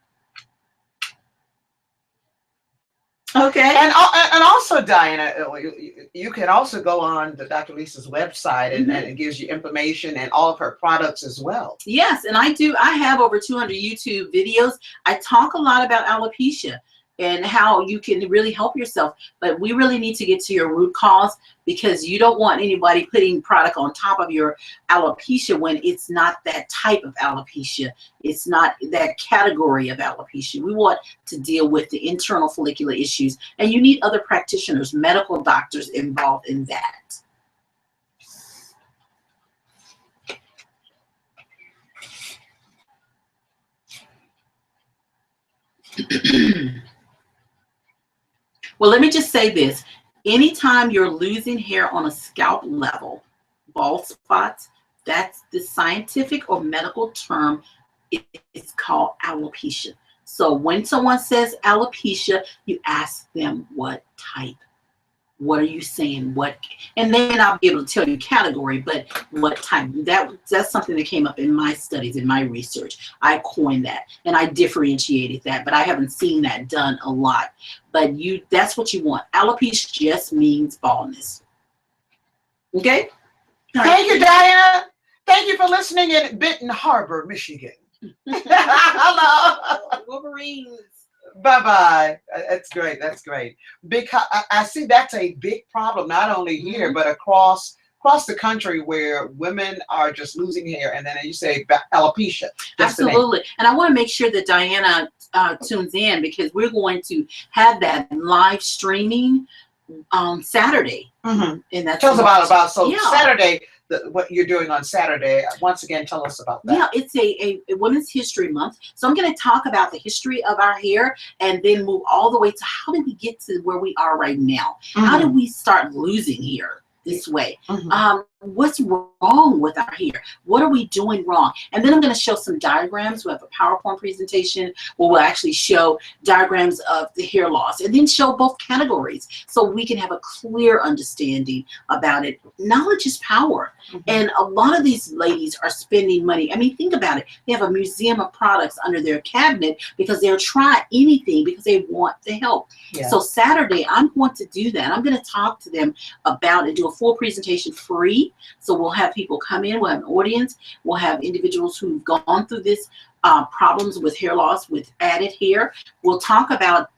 Okay. And also, Diana, you can also go on the Dr. Lisa's website, and it gives you information and all of her products as well. Yes, and I have over 200 YouTube videos. I talk a lot about alopecia and how you can really help yourself, but we really need to get to your root cause, because you don't want anybody putting product on top of your alopecia when it's not that type of alopecia. It's not that category of alopecia. We want to deal with the internal follicular issues, and you need other practitioners, medical doctors involved in that. Well, let me just say this. Anytime you're losing hair on a scalp level, bald spots, that's the scientific or medical term. It's called alopecia. So when someone says alopecia, you ask them what type. What are you saying? What? And then I'll be able to tell you category, but what type? That's something that came up in my studies, in my research. I coined that and I differentiated that, but I haven't seen that done a lot. But that's what you want. Alopecia just means baldness. Okay? Thank you, Diana. Thank you for listening in Benton Harbor, Michigan. Hello. Wolverines. Bye-bye. That's great. That's great. Because I see that's a big problem, not only here, but across the country, where women are just losing hair. And then you say alopecia. Absolutely. And I want to make sure that Diana tunes in, because we're going to have that live streaming on Saturday. And that's tell us about Saturday. What you're doing on Saturday. Once again, tell us about that. Yeah, it's a Women's History Month. So I'm going to talk about the history of our hair, and then move all the way to how did we get to where we are right now? How did we start losing hair this way? What's wrong with our hair? What are we doing wrong? And then I'm going to show some diagrams. We'll have a PowerPoint presentation where we'll actually show diagrams of the hair loss, and then show both categories so we can have a clear understanding about it. Knowledge is power. And a lot of these ladies are spending money. I mean, think about it. They have a museum of products under their cabinet because they'll try anything because they want the help. So Saturday, I'm going to do that. I'm going to talk to them about it, do a full presentation free. So we'll have people come in, we'll have an audience, we'll have individuals who've gone through this problems with hair loss, with added hair. We'll talk about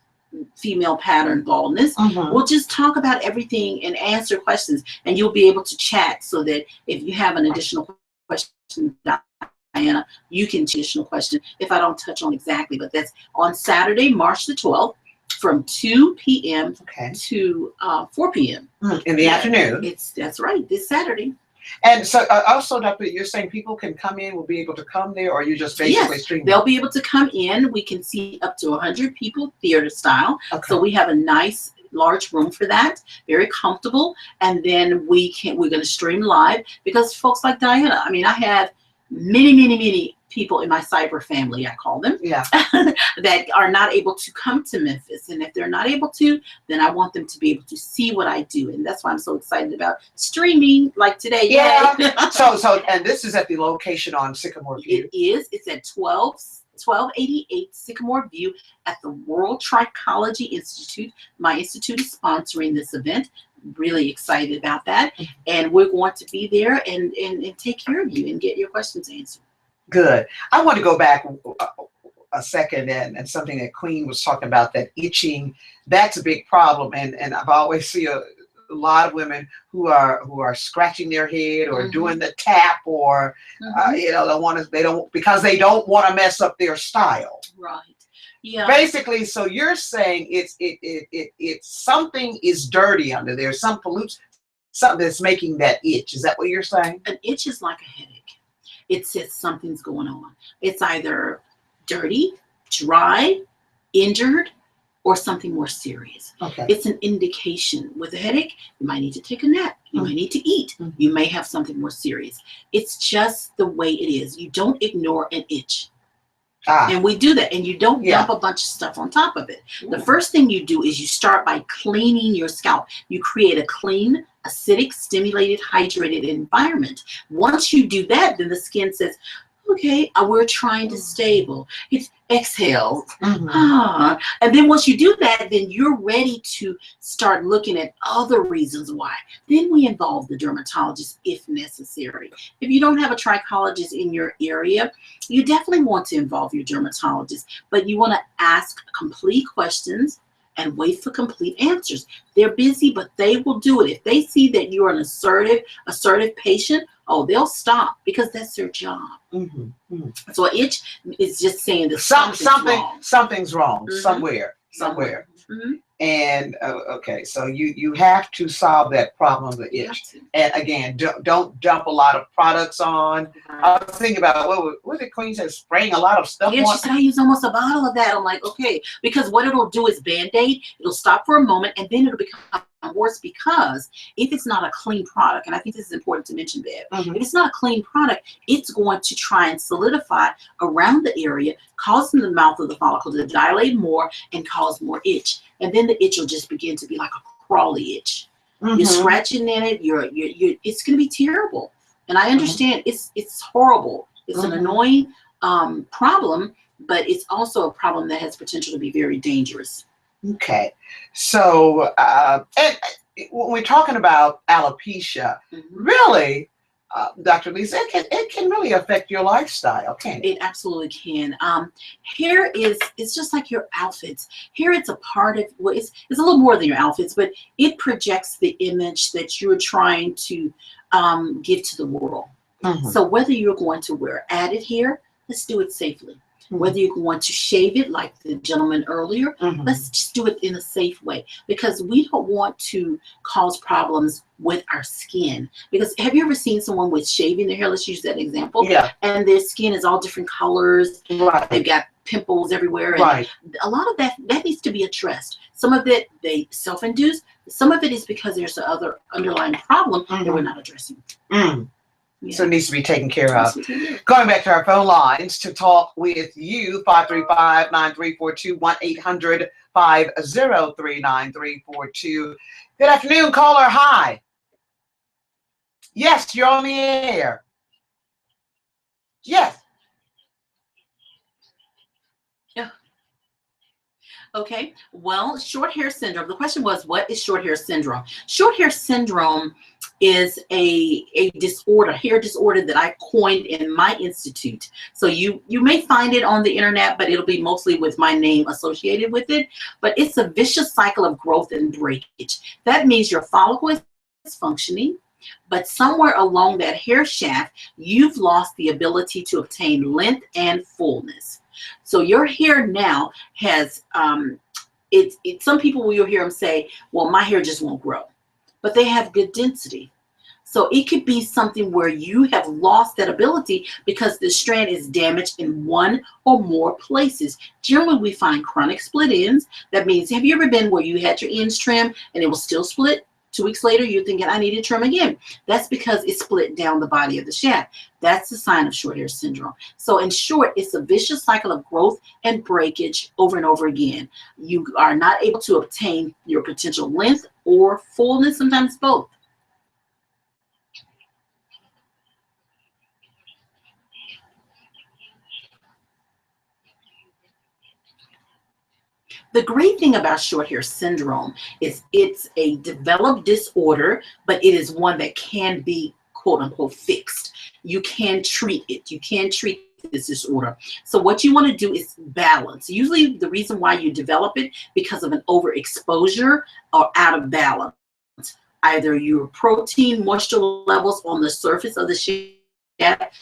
female pattern baldness. We'll just talk about everything and answer questions, and you'll be able to chat, so that if you have an additional question, Diana, you can additional question if I don't touch on exactly. But that's on Saturday, March the 12th, from 2 p.m. to 4 p.m. In the afternoon. That's right, this Saturday. And so also, Dr., you're saying people can come in, will be able to come there, or you just basically stream? They'll be able to come in. We can see up to 100 people theater style. So we have a nice large room for that, very comfortable. And then we're going to stream live, because folks like Diana, I mean, I have many people in my cyber family, I call them, that are not able to come to Memphis. And if they're not able to, then I want them to be able to see what I do. And that's why I'm so excited about streaming like today. So and this is at the location on Sycamore View. It is. It's at 1288 Sycamore View at the World Trichology Institute. My institute is sponsoring this event. Really excited about that. And we're going to be there and take care of you and get your questions answered. Good. I want to go back a second, and something that Queen was talking about, that itching, that's a big problem. And I've always seen a lot of women who are scratching their head or doing the tap, or because they don't want to mess up their style. Right. Yeah. Basically, so you're saying it's something is dirty under there, some pollutes, something that's making that itch. Is that what you're saying? An itch is like a headache. It says something's going on. It's either dirty, dry, injured, or something more serious. It's an indication. With a headache, you might need to take a nap. You might need to eat. You may have something more serious. It's just the way it is. You don't ignore an itch. And we do that, and you don't dump a bunch of stuff on top of it. The first thing you do is you start by cleaning your scalp. You create a clean, acidic, stimulated, hydrated environment. Once you do that, then the skin says, okay, we're trying to stable. It's exhale. And then once you do that, then you're ready to start looking at other reasons why. Then we involve the dermatologist if necessary. If you don't have a trichologist in your area, you definitely want to involve your dermatologist, but you want to ask complete questions and wait for complete answers. They're busy, but they will do it. If they see that you're an assertive patient, oh, they'll stop because that's their job. So an itch is just saying that something's wrong somewhere. And okay, so you have to solve that problem of the itch. And again, don't dump a lot of products on. I was thinking about what did Queen say, spraying a lot of stuff on. She said I use almost a bottle of that. I'm like, okay, because what it'll do is Band-Aid. It'll stop for a moment and then it'll become worse, because if it's not a clean product, and I think this is important to mention, Bev, if it's not a clean product, it's going to try and solidify around the area, causing the mouth of the follicle to dilate more and cause more itch. And then the itch will just begin to be like a crawly itch. You're scratching in it. It's going to be terrible. And I understand it's horrible. It's an annoying problem, but it's also a problem that has potential to be very dangerous. Okay, so and when we're talking about alopecia, really, Dr. Lisa, it can really affect your lifestyle, can't it? It absolutely can. Hair it's just like your outfits. Hair, it's a part of, well, it's a little more than your outfits, but it projects the image that you're trying to give to the world. So whether you're going to wear added hair, let's do it safely. Whether you want to shave it like the gentleman earlier, let's just do it in a safe way, because we don't want to cause problems with our skin. Because have you ever seen someone with shaving their hair? Let's use that example. And their skin is all different colors. They've got pimples everywhere. And a lot of that needs to be addressed. Some of it they self-induce. Some of it is because there's another underlying problem that we're not addressing. So it needs to be taken care of. Going back to our phone lines to talk with you, 535-9342, 1-800-503-9342. Good afternoon, caller. Hi. Yes, you're on the air. Yes. Okay, well, short hair syndrome. The question was, what is short hair syndrome? Short hair syndrome is a disorder, hair disorder that I coined in my institute. So you may find it on the internet, but it'll be mostly with my name associated with it. But it's a vicious cycle of growth and breakage. That means your follicle is functioning, but somewhere along that hair shaft, you've lost the ability to obtain length and fullness. So your hair now has, some people will hear them say, well, my hair just won't grow, but they have good density. So it could be something where you have lost that ability because the strand is damaged in one or more places. Generally, we find chronic split ends. That means, have you ever been where you had your ends trimmed and it was still split? 2 weeks later, you're thinking, I need to trim again. That's because it split down the body of the shaft. That's the sign of short hair syndrome. So in short, it's a vicious cycle of growth and breakage over and over again. You are not able to obtain your potential length or fullness, sometimes both. The great thing about short hair syndrome is it's a developed disorder, but it is one that can be, quote unquote, fixed. You can treat it. You can treat this disorder. So what you want to do is balance. Usually the reason why you develop it because of an overexposure or out of balance. Either your protein moisture levels on the surface of the shaft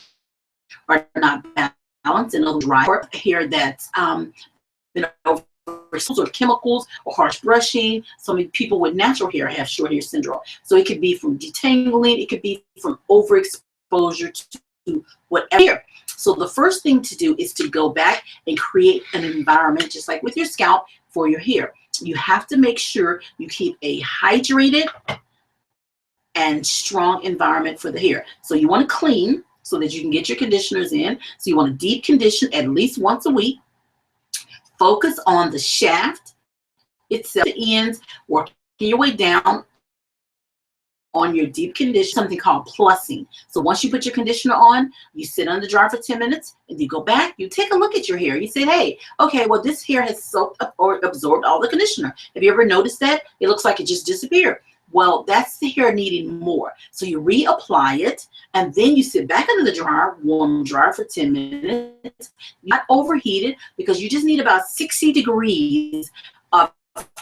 are not balanced, and it'll dry hair that's been over or chemicals or harsh brushing. Some people with natural hair have short hair syndrome. So it could be from detangling, it could be from overexposure to whatever. So the first thing to do is to go back and create an environment, just like with your scalp, for your hair. You have to make sure you keep a hydrated and strong environment for the hair. So you want to clean. so that you can get your conditioners in. So you want to deep condition at least once a week. Focus on the shaft itself, the ends, working your way down on your deep condition, something called plussing. So once you put your conditioner on, you sit on the dryer for 10 minutes, and you go back, you take a look at your hair. You say, hey, okay, well, this hair has soaked up or absorbed all the conditioner. Have you ever noticed that? It looks like it just disappeared. Well, that's the hair needing more. So you reapply it, and then you sit back under the dryer, warm dryer for 10 minutes, not overheated, because you just need about 60 degrees of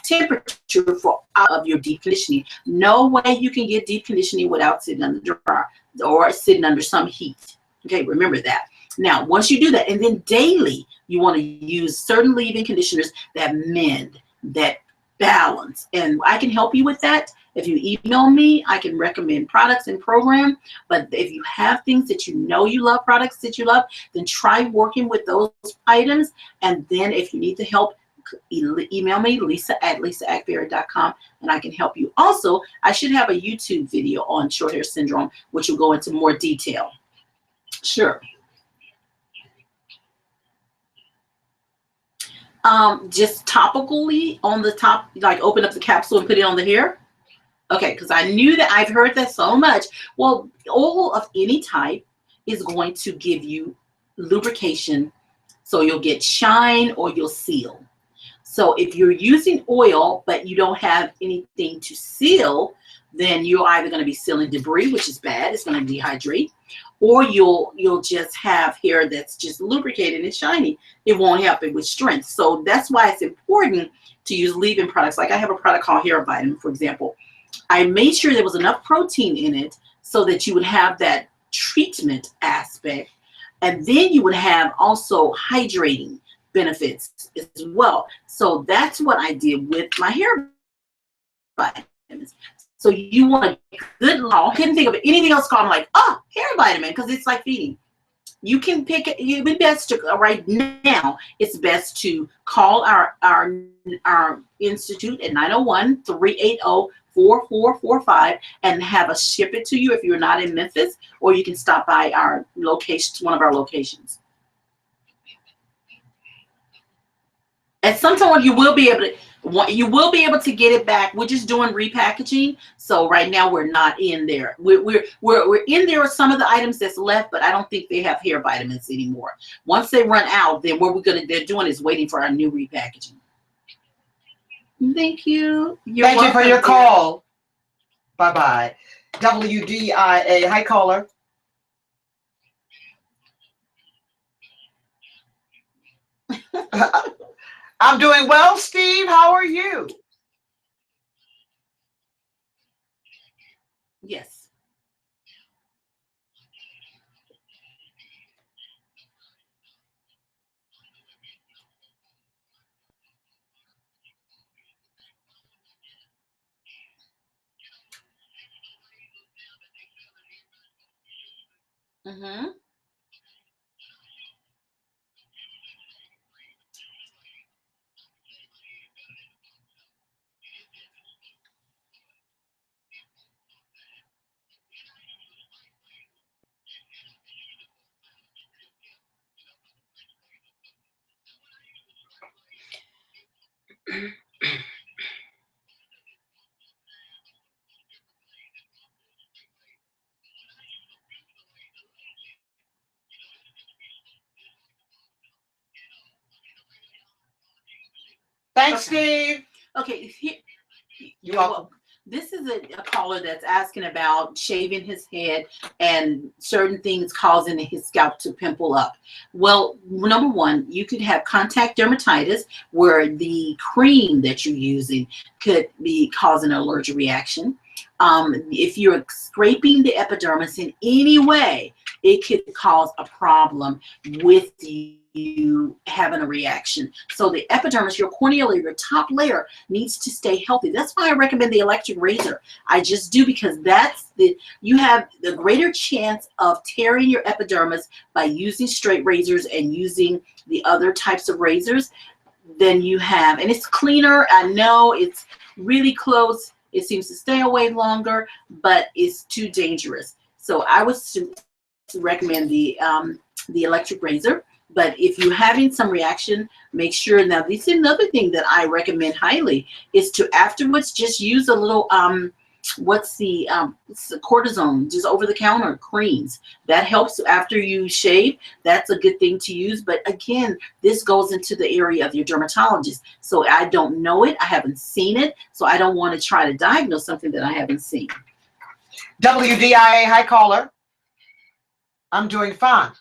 temperature for out of your deep conditioning. No way you can get deep conditioning without sitting under the dryer or sitting under some heat. Okay, remember that. Now, once you do that, and then daily, you want to use certain leave-in conditioners that mend, that balance, and I can help you with that. If you email me, I can recommend products and program. But if you have things that you know you love, products that you love, then try working with those items. And then if you need the help, email me, lisa@lisaakbari.com, and I can help you. Also, I should have a YouTube video on short hair syndrome, which will go into more detail. Sure. Just topically on the top, like open up the capsule and put it on the hair. Okay, because I knew that, I've heard that so much. Well, oil of any type is going to give you lubrication, so you'll get shine or you'll seal. So if you're using oil but you don't have anything to seal, then you're either going to be sealing debris, which is bad, it's going to dehydrate, or you'll just have hair that's just lubricated and shiny. It won't help it with strength. So that's why it's important to use leave-in products. Like I have a product called Hair Vitamin, for example. I made sure there was enough protein in it so that you would have that treatment aspect, and then you would have also hydrating benefits as well. So that's what I did with my hair vitamins. So you want a good law. I couldn't think of anything else called, like, oh, hair vitamin, because it's like feeding. You can pick it. It'd be best to, right now, it's best to call our institute at 901-380-4445 and have us ship it to you if you're not in Memphis, or you can stop by our location, one of our locations. At some time you will be able to get it back. We're just doing repackaging, so right now we're not in there. We're in there with some of the items that's left, but I don't think they have hair vitamins anymore. Once they run out, then what they're doing is waiting for our new repackaging. Thank you. Thank you for your call. Bye-bye. WDIA. Hi, caller. I'm doing well, Steve. How are you? Yes. Mm-hmm. Thanks, Steve. Okay. You're welcome. This is a caller that's asking about shaving his head and certain things causing his scalp to pimple up. Well, number one, you could have contact dermatitis, where the cream that you're using could be causing an allergic reaction. If you're scraping the epidermis in any way, it could cause a problem with you having a reaction. So the epidermis, your corneal layer, your top layer, needs to stay healthy. That's why I recommend the electric razor. I just do, because you have the greater chance of tearing your epidermis by using straight razors and using the other types of razors than you have. And it's cleaner. I know it's really close. It seems to stay away longer, but it's too dangerous. So I would recommend the electric razor. But if you're having some reaction, make sure. Now, this is another thing that I recommend highly is to afterwards just use a little what's the cortisone, just over the counter creams. That helps after you shave. That's a good thing to use. But again, this goes into the area of your dermatologist. So I don't know it. I haven't seen it. So I don't want to try to diagnose something that I haven't seen. WDIA, hi caller. I'm doing fine.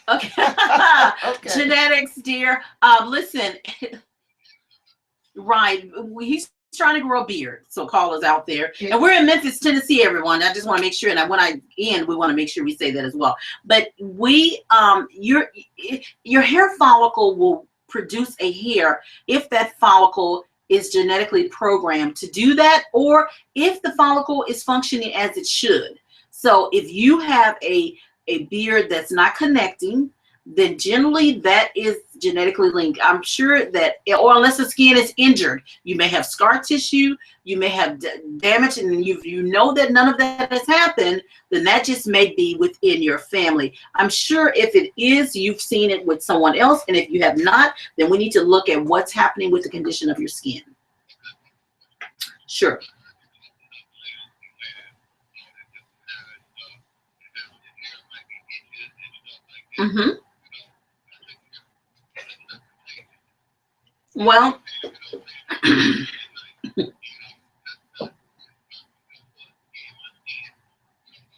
Okay. Okay. Genetics, dear. Listen, right. He's trying to grow a beard. So call us out there. And we're in Memphis, Tennessee, everyone. I just want to make sure, and when I end, we want to make sure we say that as well. But your hair follicle will produce a hair if that follicle is genetically programmed to do that, or if the follicle is functioning as it should. So if you have a beard that's not connecting, then generally that is genetically linked. I'm sure that, or unless the skin is injured, you may have scar tissue, you may have damage, and you know that none of that has happened, then that just may be within your family. I'm sure if it is, you've seen it with someone else, and if you have not, then we need to look at what's happening with the condition of your skin. Sure. Mm-hmm. Well,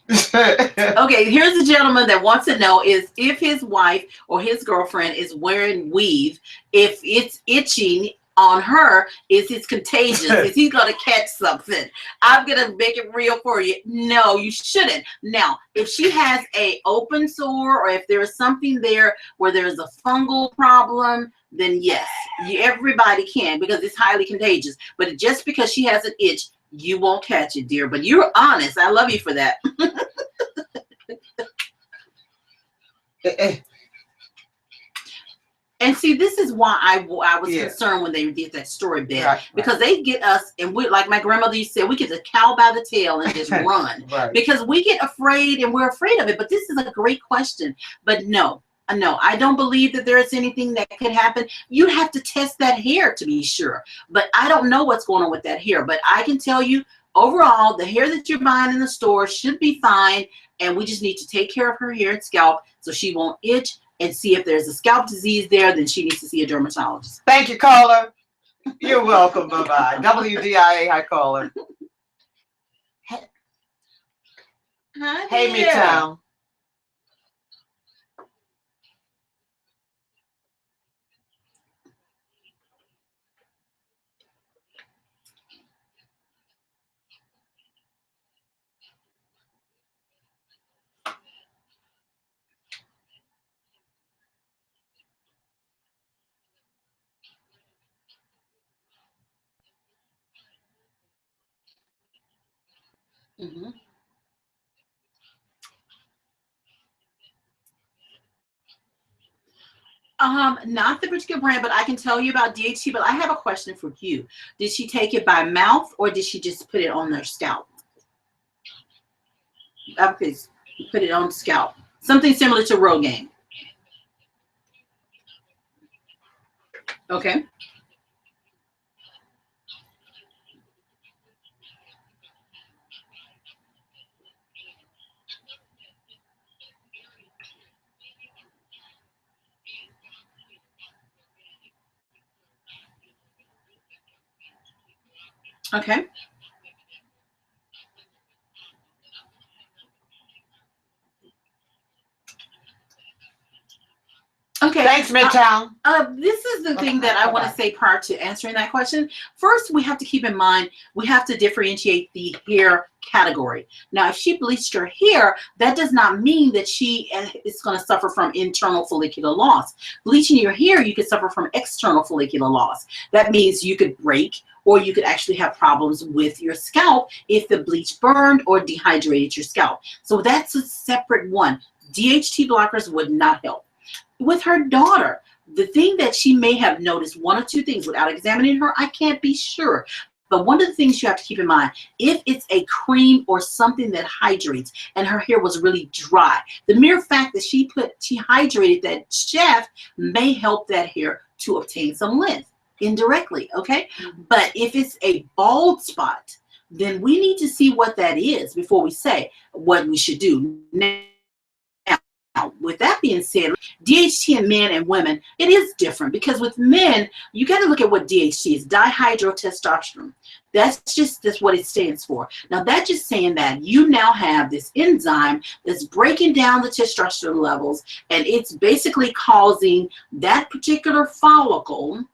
okay, here's a gentleman that wants to know is if his wife or his girlfriend is wearing weave, if it's itching on her, is it contagious? Is he going to catch something? I'm going to make it real for you. No, you shouldn't. Now, if she has a open sore, or if there is something there where there's a fungal problem, then yes, everybody can, because it's highly contagious. But just because she has an itch, you won't catch it, dear. But you're honest. I love you for that. And see, this is why I was concerned when they did that story bit, right, because they get us, and we, like my grandmother used to say, we get the cow by the tail and just run, right, because we get afraid and we're afraid of it. But this is a great question. But no, I don't believe that there is anything that could happen. You'd have to test that hair to be sure. But I don't know what's going on with that hair. But I can tell you, overall, the hair that you're buying in the store should be fine. And we just need to take care of her hair and scalp so she won't itch, and see if there's a scalp disease there, then she needs to see a dermatologist. Thank you, caller. You're welcome. Bye-bye. WDIA, hi, caller. Hey, Midtown. Mm-hmm. Not the particular brand, but I can tell you about DHT. But I have a question for you. Did she take it by mouth, or did she just put it on their scalp? Okay, put it on scalp. Something similar to Rogaine. Okay. Okay. Okay. Thanks, Midtown. This is the thing that I want to say prior to answering that question. First, we have to keep in mind, we have to differentiate the hair category. Now, if she bleached her hair, that does not mean that she is going to suffer from internal follicular loss. Bleaching your hair, you could suffer from external follicular loss. That means you could break, or you could actually have problems with your scalp if the bleach burned or dehydrated your scalp. So that's a separate one. DHT blockers would not help. With her daughter, The thing that she may have noticed, one or two things, without examining her, I can't be sure. But one of the things you have to keep in mind, if it's a cream or something that hydrates and her hair was really dry, the mere fact that she hydrated that shaft may help that hair to obtain some length indirectly, okay? But if it's a bald spot, then we need to see what that is before we say what we should do. Now, with that being said, DHT in men and women, it is different, because with men, you got to look at what DHT is, dihydrotestosterone. That's what it stands for. Now, that's just saying that you now have this enzyme that's breaking down the testosterone levels, and it's basically causing that particular follicle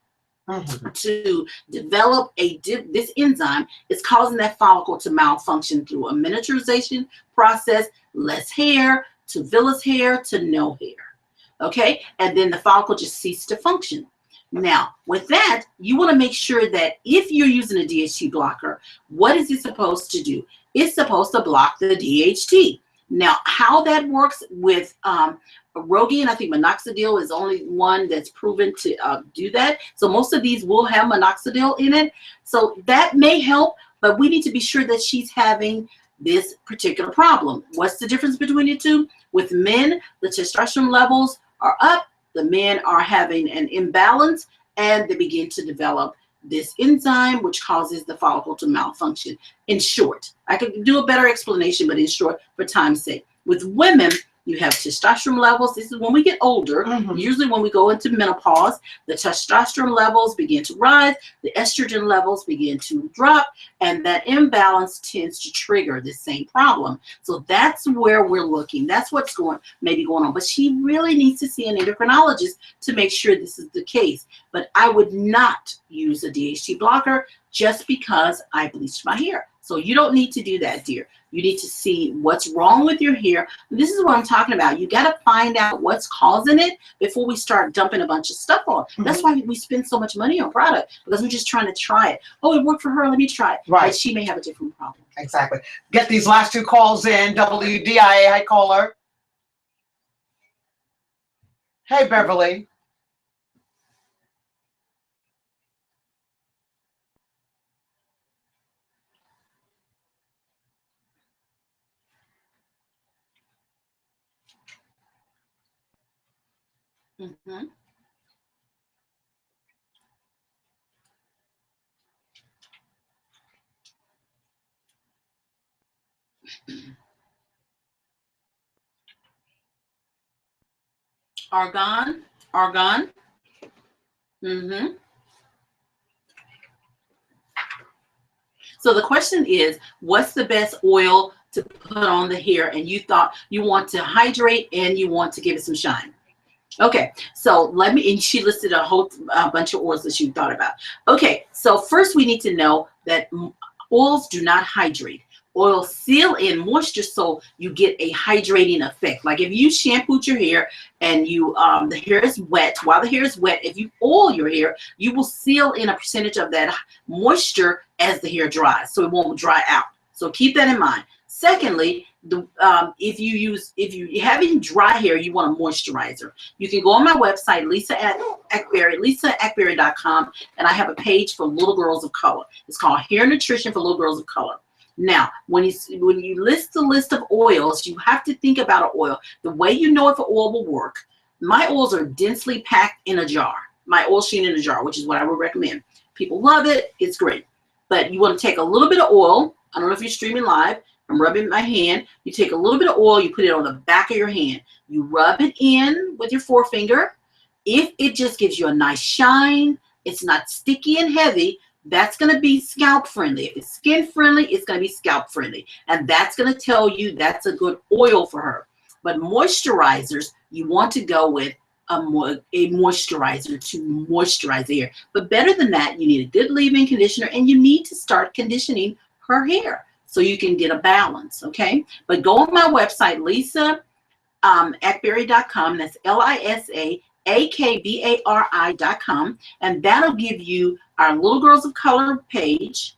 to develop this enzyme. Is causing that follicle to malfunction through a miniaturization process, less hair, to villous hair, to no hair. Okay, and then the follicle just ceases to function. Now, with that, you want to make sure that if you're using a DHT blocker, what is it supposed to do? It's supposed to block the DHT. Now, how that works with Rogaine, I think minoxidil is only one that's proven to do that. So most of these will have minoxidil in it. So that may help, but we need to be sure that she's having this particular problem. What's the difference between the two? With men, the testosterone levels are up, the men are having an imbalance, and they begin to develop this enzyme, which causes the follicle to malfunction. In short, I could do a better explanation, but in short, for time's sake. With women, you have testosterone levels. This is when we get older. Usually when we go into menopause, the testosterone levels begin to rise, the estrogen levels begin to drop, and that imbalance tends to trigger the same problem. So that's where we're looking. That's what's maybe going on. But she really needs to see an endocrinologist to make sure this is the case. But I would not use a DHT blocker just because I bleached my hair. So you don't need to do that, dear. You need to see what's wrong with your hair. This is what I'm talking about. You got to find out what's causing it before we start dumping a bunch of stuff on. That's why we spend so much money on product, because we're just trying to try it. Oh, it worked for her. Let me try it. Right. But she may have a different problem. Exactly. Get these last two calls in. WDIA, hi, caller. Hey, Beverly. Argan. So the question is, what's the best oil to put on the hair? And you thought you want to hydrate and you want to give it some shine. Okay, so and she listed a whole bunch of oils that she thought about. Okay, so first we need to know that oils do not hydrate. Oils seal in moisture so you get a hydrating effect. Like if you shampooed your hair and the hair is wet, while the hair is wet, if you oil your hair, you will seal in a percentage of that moisture as the hair dries, so it won't dry out. So keep that in mind. Secondly, if you having dry hair, you want a moisturizer. You can go on my website, LisaAkbari.com, and I have a page for little girls of color. It's called Hair Nutrition for Little Girls of Color. Now, when you list the list of oils, you have to think about an oil. The way you know if an oil will work, my oils are densely packed in a jar. My oil sheen in a jar, which is what I would recommend. People love it. It's great. But you want to take a little bit of oil. I don't know if you're streaming live. I'm rubbing my hand. You take a little bit of oil. You put it on the back of your hand. You rub it in with your forefinger. If it just gives you a nice shine, it's not sticky and heavy, that's going to be scalp friendly. If it's skin friendly, it's going to be scalp friendly. And that's going to tell you that's a good oil for her. But moisturizers, you want to go with a moisturizer to moisturize the hair. But better than that, you need a good leave-in conditioner, and you need to start conditioning her hair so you can get a balance, okay? But go on my website, LisaAkbari.com. That's LisaAkbari.com, and that'll give you our Little Girls of Color page.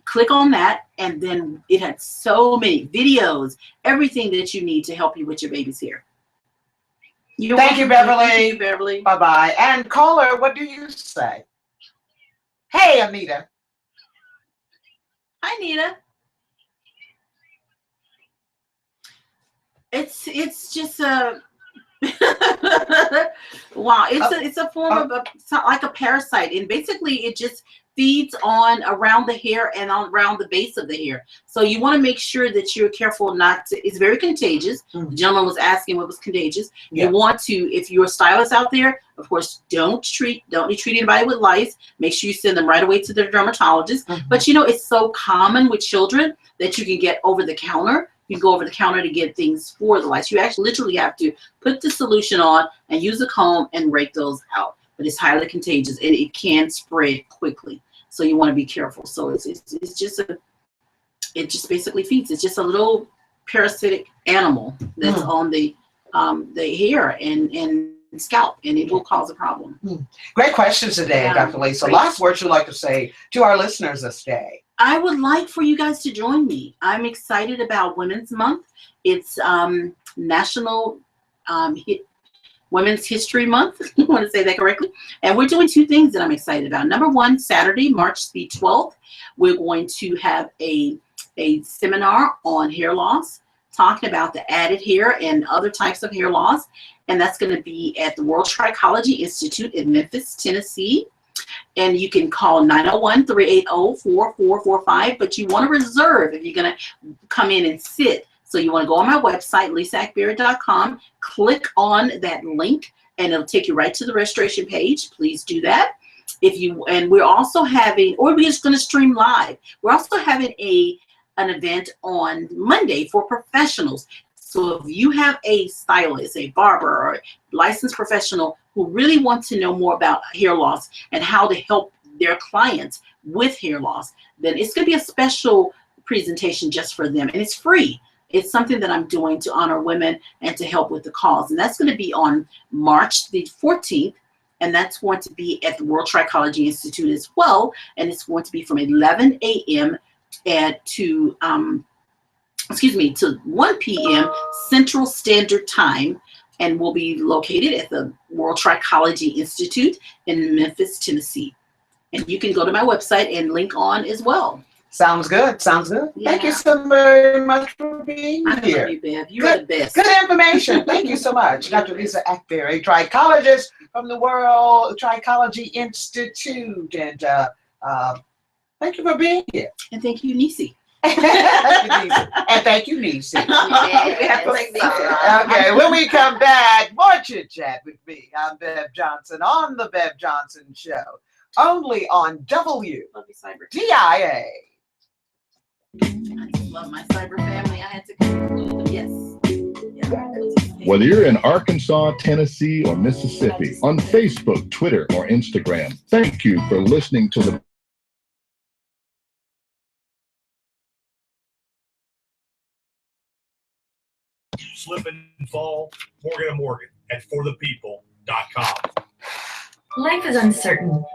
Click on that, and then it has so many videos, everything that you need to help you with your baby's hair. Thank you, Beverly. Thank you, Beverly. Bye-bye. And caller, what do you say? Hey, Anita. Hi, Nita. It's just a wow. It's a form of like a parasite, and basically it just feeds on around the hair and on around the base of the hair. So you want to make sure that you're careful not to. It's very contagious. The gentleman was asking what was contagious. You want to, if you're a stylist out there, of course, don't treat anybody with lice. Make sure you send them right away to their dermatologist. But you know, it's so common with children that you can get over the counter. You go over the counter to get things for the lice. You actually literally have to put the solution on and use a comb and rake those out. But it's highly contagious and it can spread quickly. So you want to be careful. So it just basically feeds. It's just a little parasitic animal that's on the hair and scalp, and it will cause a problem. Great questions today, Dr. Lee. So last words you'd like to say to our listeners this day. I would like for you guys to join me. I'm excited about Women's Month. It's National Women's History Month. I want to say that correctly. And we're doing two things that I'm excited about. Number one, Saturday, March the 12th, we're going to have a seminar on hair loss, talking about the added hair and other types of hair loss. And that's going to be at the World Trichology Institute in Memphis, Tennessee. And you can call 901-380-4445, but you want to reserve if you're going to come in and sit. So you want to go on my website, lisaakbari.com, click on that link, and it'll take you right to the registration page. Please do that. And we're also having, or we're just going to stream live. We're also having an event on Monday for professionals. So if you have a stylist, a barber, or a licensed professional who really wants to know more about hair loss and how to help their clients with hair loss, then it's going to be a special presentation just for them. And it's free. It's something that I'm doing to honor women and to help with the cause. And that's going to be on March the 14th. And that's going to be at the World Trichology Institute as well. And it's going to be from 11 a.m. to 1 p.m. Central Standard Time, and will be located at the World Trichology Institute in Memphis, Tennessee. And you can go to my website and link on as well. Sounds good. Sounds good. Yeah. Thank you so very much for being here. Love you, Bev. You are the best. Good information. Thank you so much. Dr. Lisa Akbari, trichologist from the World Trichology Institute. And thank you for being here. And thank you, Nisi. And thank you, Nisi. Okay, when we come back, more chit chat with me. I'm Bev Johnson on the Bev Johnson Show, only on WDIA. I love my cyber family. I had to conclude them. Yes. Whether you're in Arkansas, Tennessee, or Mississippi, on Facebook, Twitter, or Instagram, thank you for listening to the Slip and fall, Morgan & Morgan at forthepeople.com. Life is uncertain.